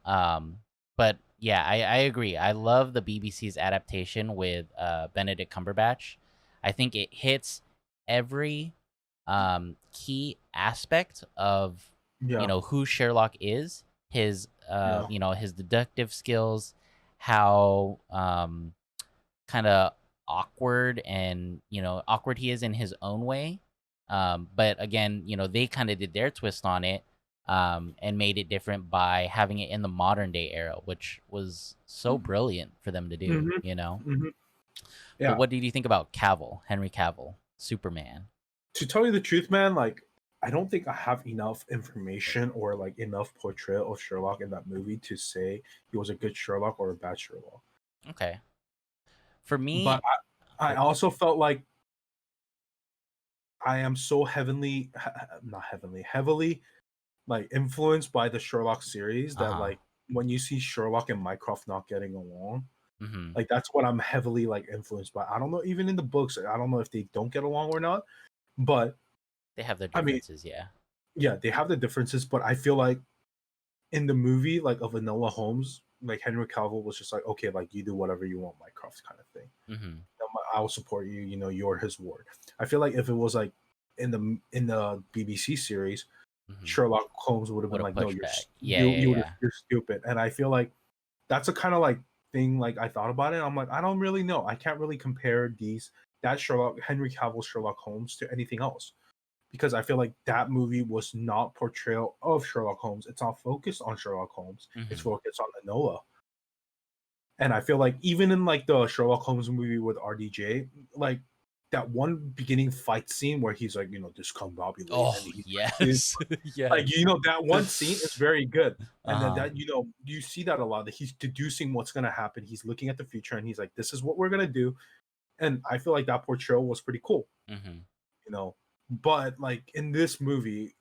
But yeah, I agree. I love the BBC's adaptation with Benedict Cumberbatch. I think it hits every key aspect of Yeah. who Sherlock is, his Yeah. his deductive skills, how kind of awkward and awkward he is in his own way. But again, they kind of did their twist on it, and made it different by having it in the modern day era, which was so brilliant for them to do. Hmm. Hmm. But Yeah. what did you think about Cavill, Henry Cavill, Superman? To tell you the truth, man, like I don't think I have enough information or like enough portrayal of Sherlock in that movie to say he was a good Sherlock or a bad Sherlock. Okay, for me, But I oh, also felt like I am so heavenly, not heavenly, heavily like influenced by the Sherlock series uh that huh, like when you see Sherlock and Mycroft not getting along, mm-hmm. like that's what I'm heavily like influenced by. I don't know, even in the books, I don't know if they don't get along or not, but They have their I mean, differences, yeah. yeah, they have the differences, but I feel like in the movie, like of Enola Holmes, like Henry Cavill was just like, okay, like you do whatever you want, Mycroft kind of thing. Mm-hmm. I'll support you. You know, you're his ward. I feel like if it was like in the BBC series, Mm-hmm. Sherlock Holmes would have Would been have like, no, pushed you're back, yeah, you yeah, you yeah. you're stupid. And I feel like that's a kind of like thing. Like I thought about it. I'm like, I don't really know. I can't really compare that Sherlock Henry Cavill Sherlock Holmes to anything else because I feel like that movie was not portrayal of Sherlock Holmes. It's not focused on Sherlock Holmes. It's Mm-hmm. focused on Enola. And I feel like even in like the Sherlock Holmes movie with RDJ, like that one beginning fight scene where he's like, discombobulated and Oh he's yes, like, yes. that one scene is very good. Uh And then huh. that, you see that a lot that he's deducing what's gonna happen. He's looking at the future and he's like, this is what we're gonna do. And I feel like that portrayal was pretty cool, Mm-hmm. you know. But like in this movie,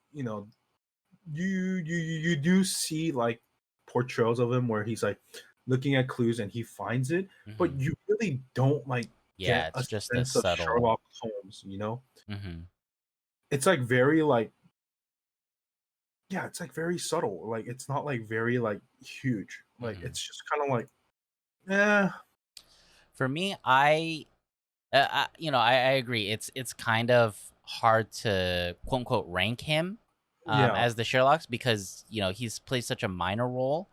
you do see like portrayals of him where he's like looking at clues and he finds it, but Mm-hmm. you really don't like Yeah, get a it's just a sense of subtle. Sherlock Holmes. Mm-hmm. It's like very like yeah, it's like very subtle. Like it's not like very like huge. Like Mm-hmm. it's just kind of like eh, For me, I agree. It's kind of hard to quote unquote rank him yeah, as the Sherlock's because he's played such a minor role.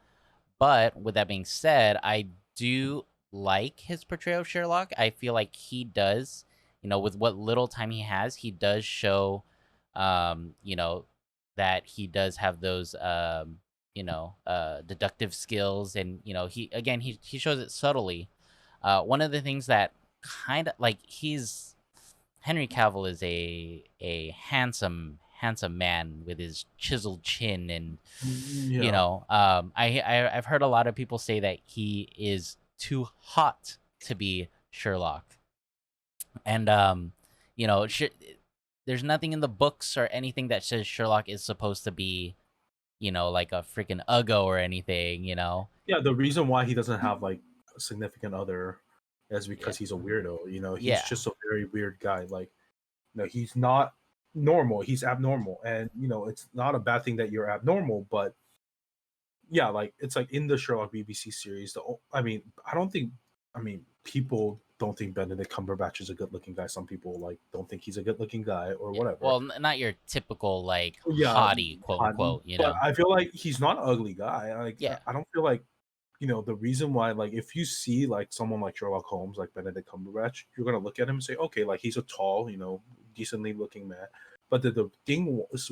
But with that being said, I do like his portrayal of Sherlock. I feel like he does, with what little time he has, he does show, um, you know, that he does have those, deductive skills, and he shows it subtly. One of the things that kind of like he's Henry Cavill is a handsome man with his chiseled chin and yeah, I've heard a lot of people say that he is too hot to be Sherlock, and there's nothing in the books or anything that says Sherlock is supposed to be, like a freaking uggo or anything. yeah. The reason why he doesn't have like a significant other is Yeah, because he's a weirdo. He's yeah, just a very weird guy. Like he's not normal. He's abnormal, and it's not a bad thing that you're abnormal. But yeah, like it's like in the Sherlock BBC series. I mean, I don't think. I mean, people don't think Benedict Cumberbatch is a good-looking guy. Some people like don't think he's a good-looking guy or yeah. whatever. Well, not your typical like Yeah, hottie, quote unquote. but I feel like he's not an ugly guy. Like Yeah. I don't feel like the reason why, like, if you see like someone like Sherlock Holmes, like Benedict Cumberbatch, you're gonna look at him and say, okay, like he's a tall, decently looking man. But the thing was,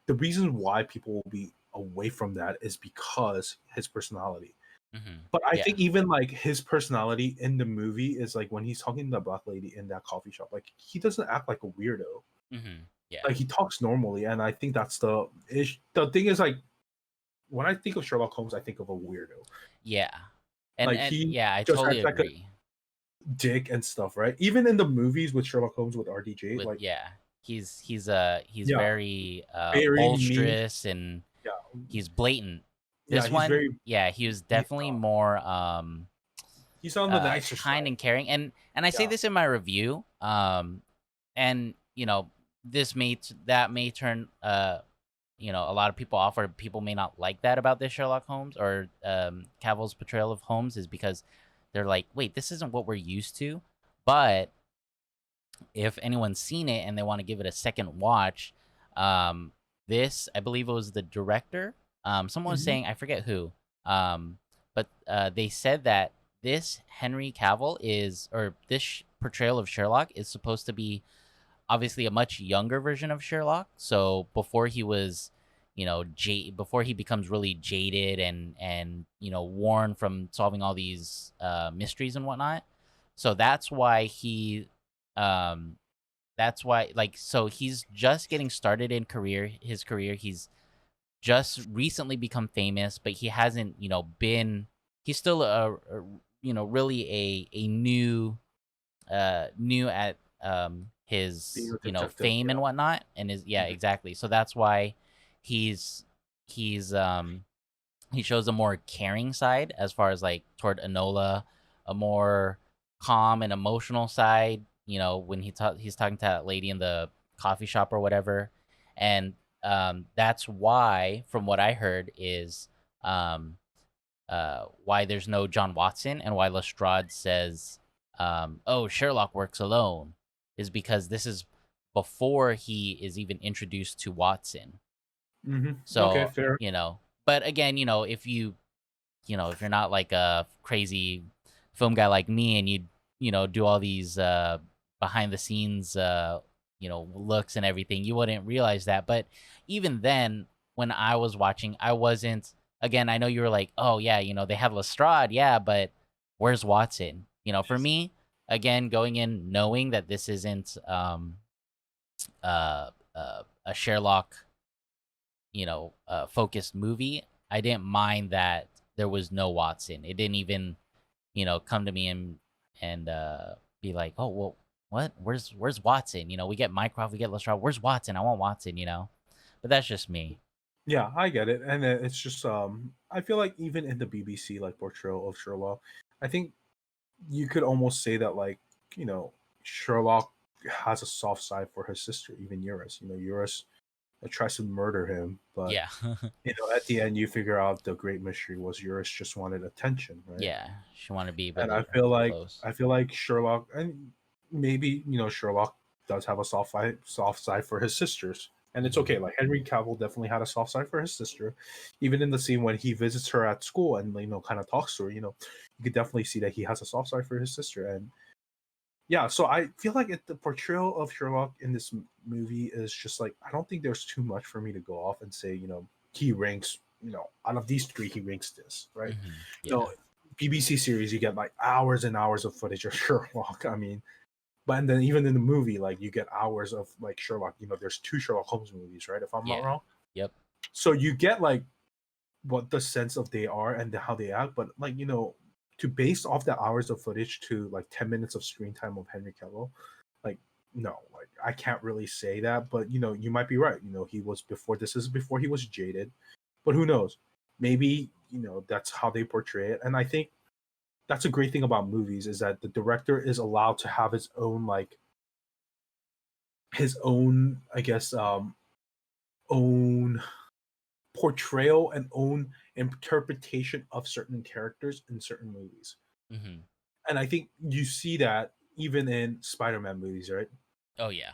the reason why people will be away from that is because his personality. Hmm. But I Yeah. think even like his personality in the movie is like when he's talking to the black lady in that coffee shop, like he doesn't act like a weirdo. Hmm. Yeah. Like he talks normally, and I think that's the ish. The thing is like when I think of Sherlock Holmes, I think of a weirdo. Yeah. And Like and he yeah, I just totally acts like a agree. dick and stuff, right? Even in the movies with Sherlock Holmes with RDJ, With like yeah, he's yeah, very very mean. bolsterous, and Yeah, he's blatant. yeah, This he's one, very yeah, he was he's, definitely more he's on the nicer kind side. and caring. And I say Yeah, this in my review, and that may turn a lot of people offer, people may not like that about this Sherlock Holmes or Cavill's portrayal of Holmes, is because they're like, wait, this isn't what we're used to. But if anyone's seen it and they want to give it a second watch, um, this, I believe it was the director. Someone was Mhm. saying, I forget who, but they said that this Henry Cavill is, or this portrayal of Sherlock is supposed to be obviously a much younger version of Sherlock. So before he was, before he becomes really jaded and worn from solving all these mysteries and whatnot. So um, that's why, like, so he's just getting started in his career. He's just recently become famous, but he hasn't, been. He's still really a new at Being his a detective, fame yeah. and whatnot, and his, yeah, Mhm. exactly. So that's why he's he's he shows a more caring side as far as like toward Enola, a more calm and emotional side. When he's talking to that lady in the coffee shop or whatever, and that's why, from what I heard, is um, why there's no John Watson and why Lestrade says, "Oh, Sherlock works alone," is because this is before he is even introduced to Watson. Okay, So, fair. but again, if you're not like a crazy film guy like me, and you do all these behind the scenes looks and everything, you wouldn't realize that. But even then, when I was watching, I wasn't, again, I know you were like, oh yeah, they have Lestrade, yeah, but where's Watson? For me, again, going in knowing that this isn't a Sherlock focused movie, I didn't mind that there was no Watson. It didn't even, come to me and be like, oh well, what? Where's Watson? We get Mycroft, we get Lestrade. Where's Watson? I want Watson. But that's just me. Yeah, I get it, and it's just I feel like even in the BBC like portrayal of Sherlock, I think you could almost say that like you know Sherlock has a soft side for his sister, even Eurus. Eurus tries to murder him, but Yeah, at the end you figure out the great mystery was Eurus just wanted attention, right? yeah. She want to be with And I her feel like close. I feel like Sherlock, and maybe Sherlock does have a soft side for his sisters, and it's Hmm. okay. Like Henry Cavill definitely had a soft side for his sister, even in the scene when he visits her at school and kind of talks to her. You could definitely see that he has a soft side for his sister, and yeah. So I feel like the portrayal of Sherlock in this movie is just like I don't think there's too much for me to go off and say he ranks out of these three he ranks this right. you Yeah, know BBC series, you get like hours and hours of footage of Sherlock. I mean, but and then even in the movie, like you get hours of like Sherlock. There's two Sherlock Holmes movies, right? If I'm not yeah, wrong. yep, So you get like what the sense of they are and how they act, but like to base off the hours of footage to like 10 minutes of screen time of Henry Cavill, like no, like I can't really say that. But you might be right. He was before this is before he was jaded, but who knows? Maybe that's how they portray it, and I think that's a great thing about movies is that the director is allowed to have his own like his own I guess own portrayal and own interpretation of certain characters in certain movies. hmm And I think you see that even in Spider-Man movies, right? oh yeah,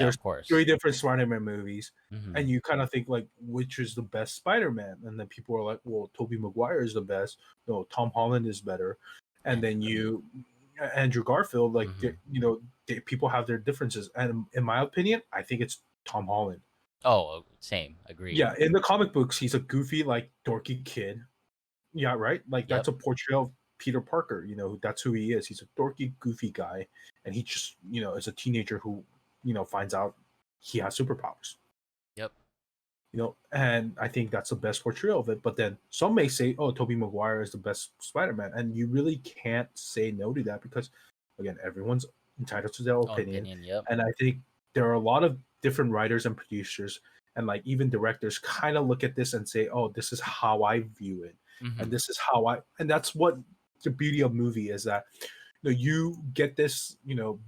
There's of course. three different Spider-Man movies, and Hmm. you kind of think like, which is the best Spider-Man? And then people are like, well, Tobey Maguire is the best. No, Tom Holland is better. And then Andrew Garfield, like, Hmm. people have their differences. And in my opinion, I think it's Tom Holland. Oh, same, agreed. Yeah, in the comic books, he's a goofy, like, dorky kid. Yeah, right. Like Yep, that's a portrayal of Peter Parker. That's who he is. He's a dorky, goofy guy, and he just is a teenager who finds out he has superpowers. yep, And I think that's the best portrayal of it. But then some may say, "Oh, Tobey Maguire is the best Spider-Man," and you really can't say no to that because, again, everyone's entitled to their own opinion, opinion. Yep. and I think there are a lot of different writers and producers and like even directors kind of look at this and say, "Oh, this is how I view it, and Hmm. this is how I," and that's what the beauty of movie is that you get this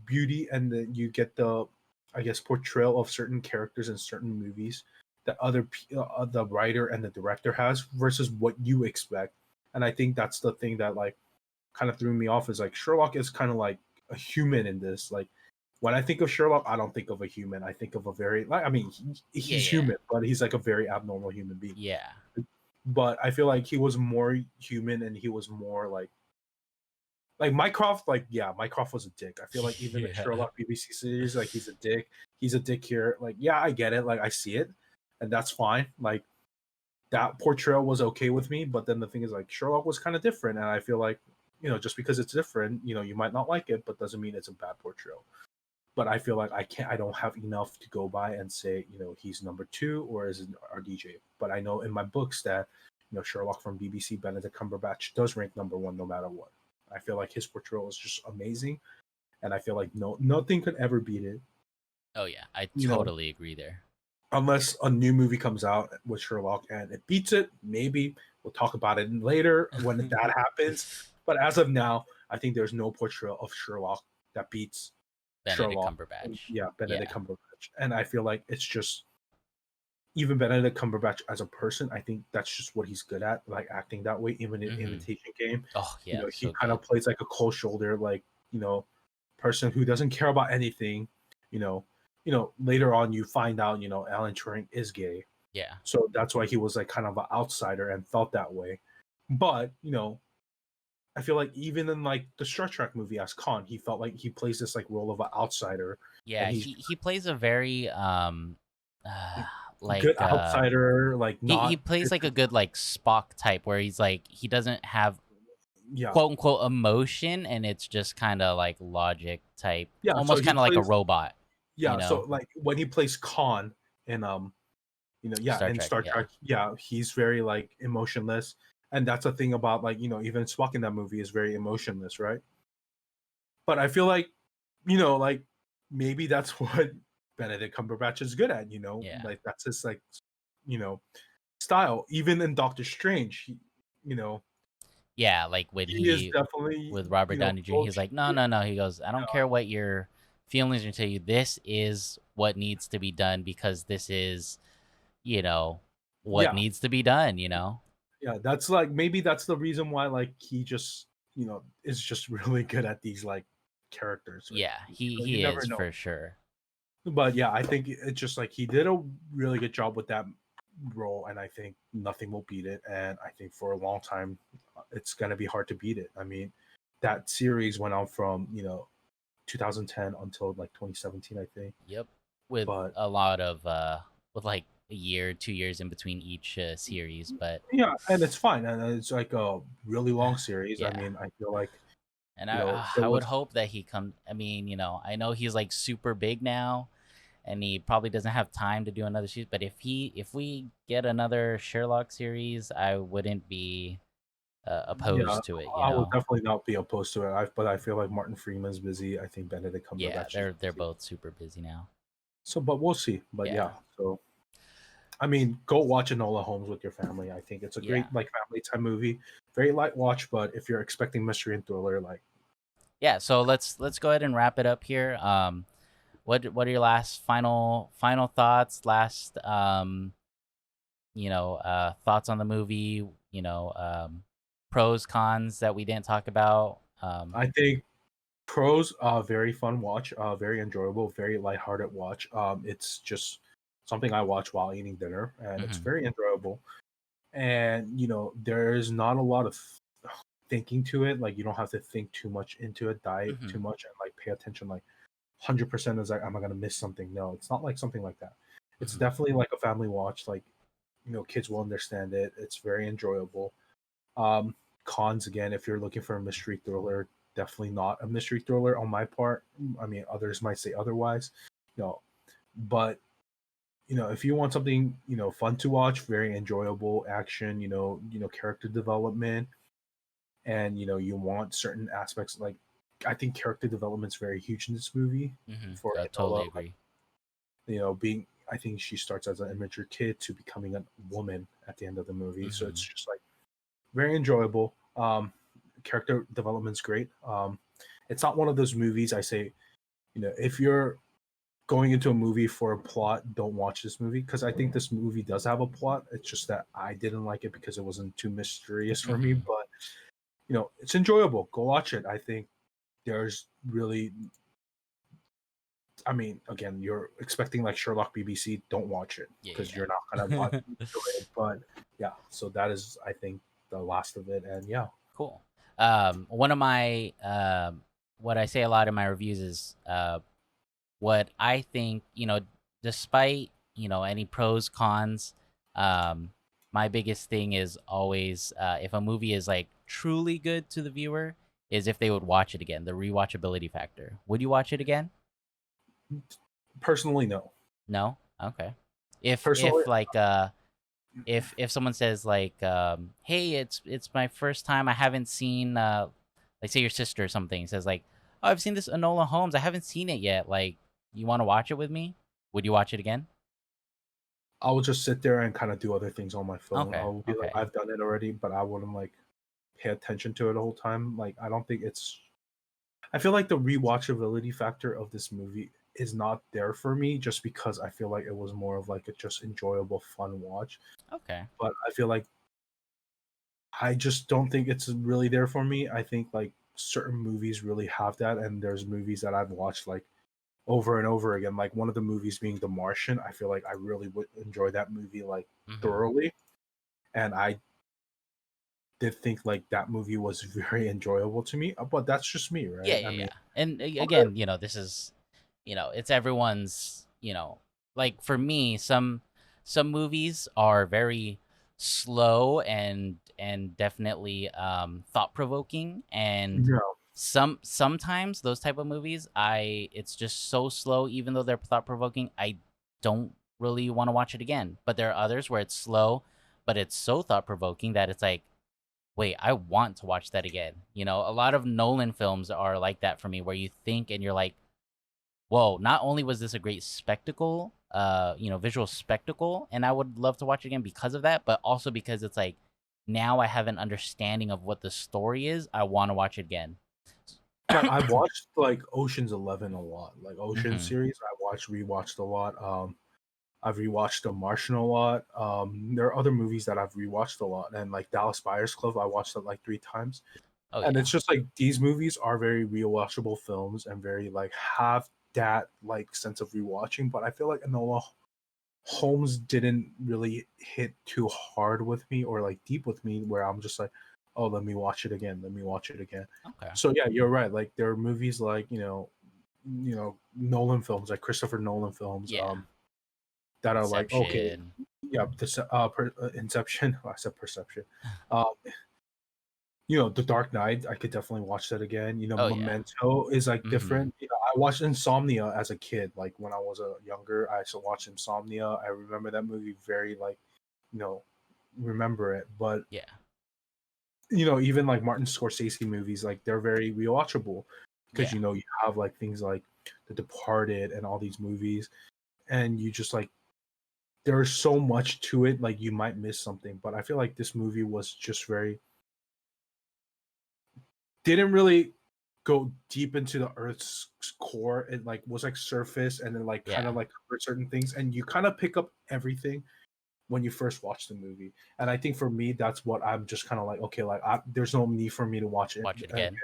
beauty and then you get the I guess portrayal of certain characters in certain movies the writer and the director has versus what you expect. And I think that's the thing that like kind of threw me off, is like Sherlock is kind of like a human in this. Like when I think of Sherlock, I don't think of a human. I think of a very like, I mean, Yeah, he's yeah, human, but he's like a very abnormal human being. yeah. But I feel like he was more human, and he was more like Mycroft. Like yeah, Mycroft was a dick. I feel like even the Yeah. Sherlock BBC series, like he's a dick. He's a dick here. Like yeah, I get it. Like I see it, and that's fine. Like that portrayal was okay with me. But then the thing is, like Sherlock was kind of different, and I feel like just because it's different, you might not like it, but doesn't mean it's a bad portrayal. But I feel like I don't have enough to go by and say, he's number two or is it RDJ. But I know in my books that, Sherlock from BBC, Benedict Cumberbatch does rank number one no matter what. I feel like his portrayal is just amazing, and I feel like nothing could ever beat it. Oh yeah, I You know, totally agree there. unless a new movie comes out with Sherlock and it beats it, maybe we'll talk about it later when that happens. But as of now, I think there's no portrayal of Sherlock that beats Benedict Sherlock. Cumberbatch. Yeah, Benedict Yeah. Cumberbatch. And I feel like it's just even Benedict Cumberbatch as a person, I think that's just what he's good at, like acting that way, even in Mm-hmm. Imitation Game. Oh yeah, He so kind good. of plays like a cold shoulder, like, person who doesn't care about anything. Later on you find out, Alan Turing is gay. Yeah. So that's why he was like kind of an outsider and felt that way. But, I feel like even in like the Star Trek movie as Khan, he felt like he plays this like role of an outsider, and Yeah, he's he plays a very uh like good outsider, like he not plays like a good like Spock type where he's like he doesn't have yeah, quote unquote emotion and it's just kind of like logic type, yeah. So almost he kind of like a plays robot, you yeah. So know. like when he plays Khan in yeah, Star in Trek, Star yeah. Trek, yeah, he's very like emotionless, and that's the thing about like even Spock in that movie is very emotionless, right? But I feel like like maybe that's what Benedict Cumberbatch is good at, Yeah. like that's his like you know style. Even in Doctor Strange, Yeah, like when he is he definitely with Robert Downey Jr. He's approach. like, "No, no, no." He goes, "I don't care what your feelings are to you. This is what needs to be done because this is, you know, what Yeah, needs to be done, you know?" yeah, that's like maybe that's the reason why like he just is just really good at these like characters. Like Yeah, you he never is know. for sure. But yeah, I think it's just like he did a really good job with that role, and I think nothing will beat it. And I think for a long time, it's gonna be hard to beat it. I mean, that series went on from 2010 until like 2017, I think. Yep. With But a lot of with like a year, 2 years in between each series, but yeah, and it's fine, and it's like a really long series. I yeah. mean, I feel like And it I would was hope that he comes. I mean, I know he's like super big now, and he probably doesn't have time to do another series. But if we get another Sherlock series, I wouldn't be yeah, opposed to it. I would definitely not be opposed to it. But I feel like Martin Freeman's busy. I think Benedict Yeah, Cumberbatch is they're busy. both super busy now. So, but we'll see. But Yeah, yeah, so I mean, go watch Enola Holmes with your family. I think it's a yeah, great like family time movie. Very light watch, but if you're expecting mystery and thriller, like yeah. So let's go ahead and wrap it up here. What are your last final thoughts? Last thoughts on the movie. Pros cons that we didn't talk about. I think pros, very fun watch, very enjoyable, very lighthearted watch. It's just something I watch while eating dinner, and it's Mhm, very enjoyable. And there's not a lot of thinking to it. Like you don't have to think too much into it, dive too mhm, much, and like pay attention. Like 100% is like, am I gonna miss something? No, it's not like something like that. It's mhm. definitely like a family watch. Like kids will understand it. It's very enjoyable. Um, Cons again, if you're looking for a mystery thriller, definitely not a mystery thriller on my part. I mean, others might say otherwise. No, but if you want something fun to watch, very enjoyable action, character development, and you want certain aspects like I think character development is very huge in this movie for I Enola. totally Like agree. being I think she starts as an immature kid to becoming a woman at the end of the movie, so it's Mhm, just like very enjoyable. Character development's great. It's not one of those movies I say, if you're going into a movie for a plot, don't watch this movie, because I think this movie does have a plot. It's just that I didn't like it because it wasn't too mysterious for me. Mm-hmm. But it's enjoyable. Go watch it. I think there's really, I mean, again, you're expecting like Sherlock BBC, don't watch it because you're not gonna want Yeah. to enjoy it. But yeah, so that is, I think, the last of it. And yeah, Cool. One of my what I say a lot in my reviews is what I think, despite, any pros, cons, um, my biggest thing is always if a movie is like truly good to the viewer, is if they would watch it again, the rewatchability factor. Would you watch it again? personally, no. No? Okay. If Personally, if like if someone says like hey, it's my first time, I haven't seen like say your sister or something says like, oh, I've seen this Enola Holmes, I haven't seen it yet, like you want to watch it with me, would you watch it again? I will just sit there and kind of do other things on my phone. Okay, I'll be like, okay. I've done it already, but I wouldn't like pay attention to it the whole time. Like, I don't think it's. I feel like the rewatchability factor of this movie is not there for me, just because I feel like it was more of like a just enjoyable, fun watch. Okay. But I feel like I just don't think it's really there for me. I think like certain movies really have that, and there's movies that I've watched like over and over again. Like one of the movies being The Martian. I feel like I really would enjoy that movie like Hmm. thoroughly, and I did think like that movie was very enjoyable to me. But that's just me, Yeah, right? I yeah, mean, yeah. And okay, again, this is, it's everyone's, like for me, some movies are very slow and definitely thought provoking, and yeah, sometimes those type of movies, I it's just so slow, even though they're thought provoking, I don't really want to watch it again. But there are others where it's slow, but it's so thought provoking that it's like, wait, I want to watch that again. A lot of Nolan films are like that for me, where you think and you're like, whoa, not only was this a great spectacle, visual spectacle, and I would love to watch it again because of that, but also because it's like, now I have an understanding of what the story is. I want to watch it again. like I've watched like Ocean's 11 a lot, like Ocean Hmm. series. I rewatched a lot. I've rewatched The Martian a lot. There are other movies that I've rewatched a lot, and like Dallas Buyers Club, I watched it like 3 times. Oh And yeah, it's just like these movies are very rewatchable films and very like have that like sense of rewatching. But I feel like Enola Holmes didn't really hit too hard with me or like deep with me, where I'm just like, oh, let me watch it again. Let me watch it again. okay, So yeah, you're right. Like there are movies like Nolan films, like Christopher Nolan films, yeah, that are like okay, Inception, yeah, this Inception. I said Perception. Uh, The Dark Knight. I could definitely watch that again. oh yeah, Memento is like hmm, different. I watched Insomnia as a kid. Like when I was younger, I used to watch Insomnia. I remember that movie very like, you know, remember it. But yeah, even like Martin Scorsese movies, like they're very rewatchable because yeah, you have like things like The Departed and all these movies, and you just like there's so much to it. Like you might miss something, but I feel like this movie was just very didn't really go deep into the Earth's core. It like was like surface and then like kind yeah. of like covered certain things, and you kind of pick up everything when you first watch the movie. And I think for me, that's what I'm just kind of like, okay, like there's no need for me to watch it Watch it again.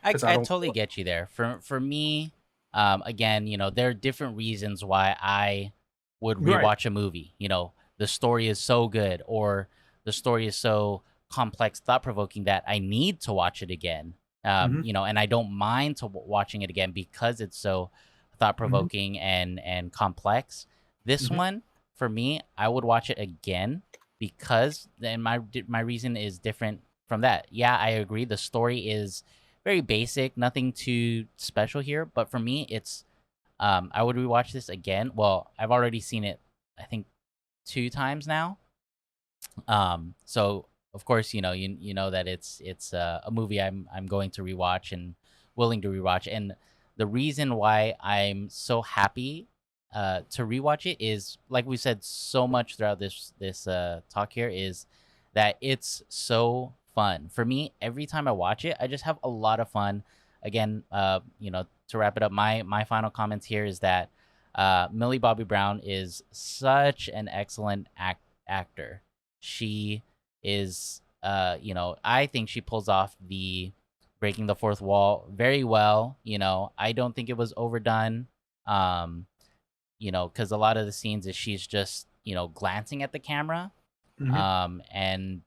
I because I I don't. totally get you there. For me, again, there are different reasons why I would Right. rewatch a movie. The story is so good, or the story is so complex, thought provoking, that I need to watch it again. Hmm. And I don't mind watching it again because it's so thought Hmm. provoking and complex. This Hmm. one, for me, I would watch it again because then my reason is different from that. Yeah, I agree. The story is very basic, nothing too special here. But for me, it's I would rewatch this again. Well, I've already seen it, I think, 2 times now. So of course, you know that it's a movie I'm going to rewatch and willing to rewatch. And the reason why I'm so happy to rewatch it is, like we said so much throughout this talk here, is that it's so fun for me. Every time I watch it, I just have a lot of fun. Again, to wrap it up, my final comments here is that Millie Bobby Brown is such an excellent actor. She is, I think she pulls off the breaking the fourth wall very well. I don't think it was overdone. Um, because a lot of the scenes is she's just, glancing at the camera. Hmm. And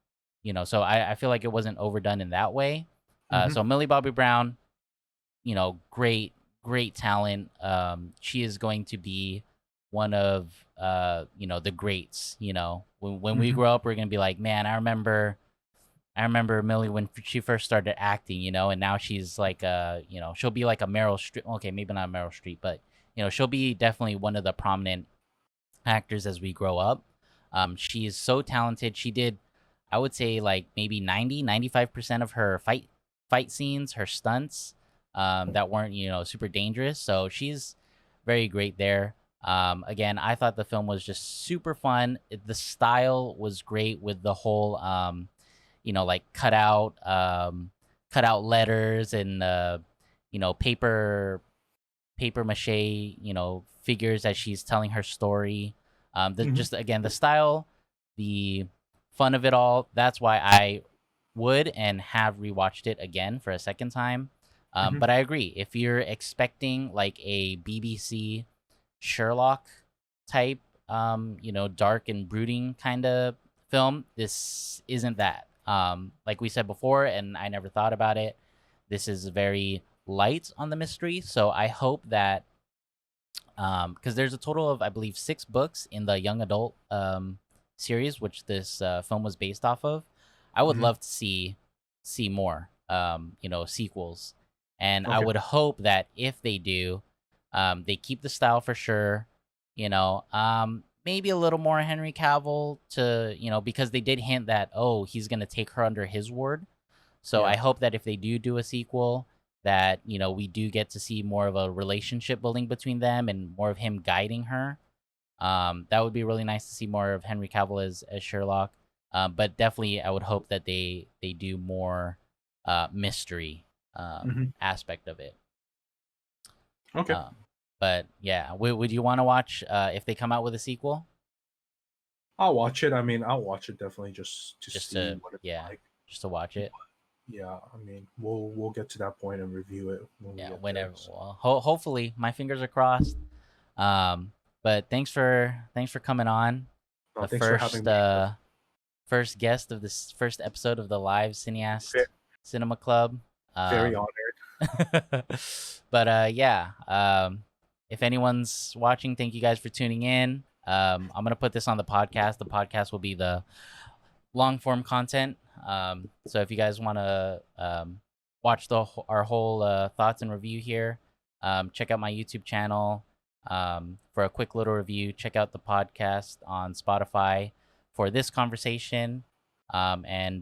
so I feel like it wasn't overdone in that way. Hmm. So Millie Bobby Brown, great talent. She is going to be one of the greats. When we Hmm. grow up, we're gonna be like, man, I remember Millie when she first started acting, and now she's like, she'll be like a Meryl Streep. Okay, maybe not Meryl Streep, but she'll be definitely one of the prominent actors as we grow up. She is so talented. She did, I would say, like maybe 95% of her fight scenes, her stunts, that weren't super dangerous. So she's very great there. Again, I thought the film was just super fun. The style was great with the whole, like cut out letters and paper mache, figures as she's telling her story. Hmm. Just again the style, the fun of it all. That's why I would and have rewatched it again for a second time. Hmm. But I agree. If you're expecting like a BBC Sherlock type, dark and brooding kind of film, this isn't that. Like we said before, and I never thought about it. This is very light on the mystery, so I hope that because there's a total of I believe 6 books in the young adult series, which this film was based off of. I would Hmm. love to see more, sequels, and I Okay. would hope that if they do, they keep the style for sure. Maybe a little more Henry Cavill to because they did hint that he's gonna take her under his ward. So I Yeah. hope that if they do a sequel, that we do get to see more of a relationship building between them and more of him guiding her. That would be really nice to see more of Henry Cavill as Sherlock. But definitely, I would hope that they do more mystery Hmm. aspect of it. Okay. Um, but yeah, would you want to watch if they come out with a sequel? I'll watch it. I mean, I'll watch it definitely just to Just see to what it's yeah, like. just to watch it. Yeah, I mean, we'll get to that point and review it when we Yeah, get there. whenever. So, Well, hopefully, my fingers are crossed. But thanks for coming on. no, The thanks for having me. first guest of this first episode of the live Very, Cinéaste Cinema Club. very Um, honored. but yeah, if anyone's watching, thank you guys for tuning in. I'm gonna put this on the podcast. The podcast will be the long form content. So if you guys want to watch our whole thoughts and review here, check out my YouTube channel for a quick little review. Check out the podcast on Spotify for this conversation, and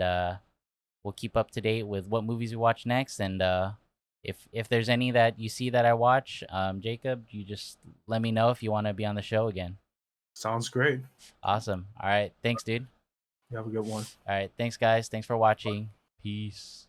we'll keep up to date with what movies we watch next. And if there's any that you see that I watch, Jacob, you just let me know if you want to be on the show again. Sounds great. Awesome. All right. Thanks, dude. You have a good one. All right. Thanks, guys. Thanks for watching. Peace.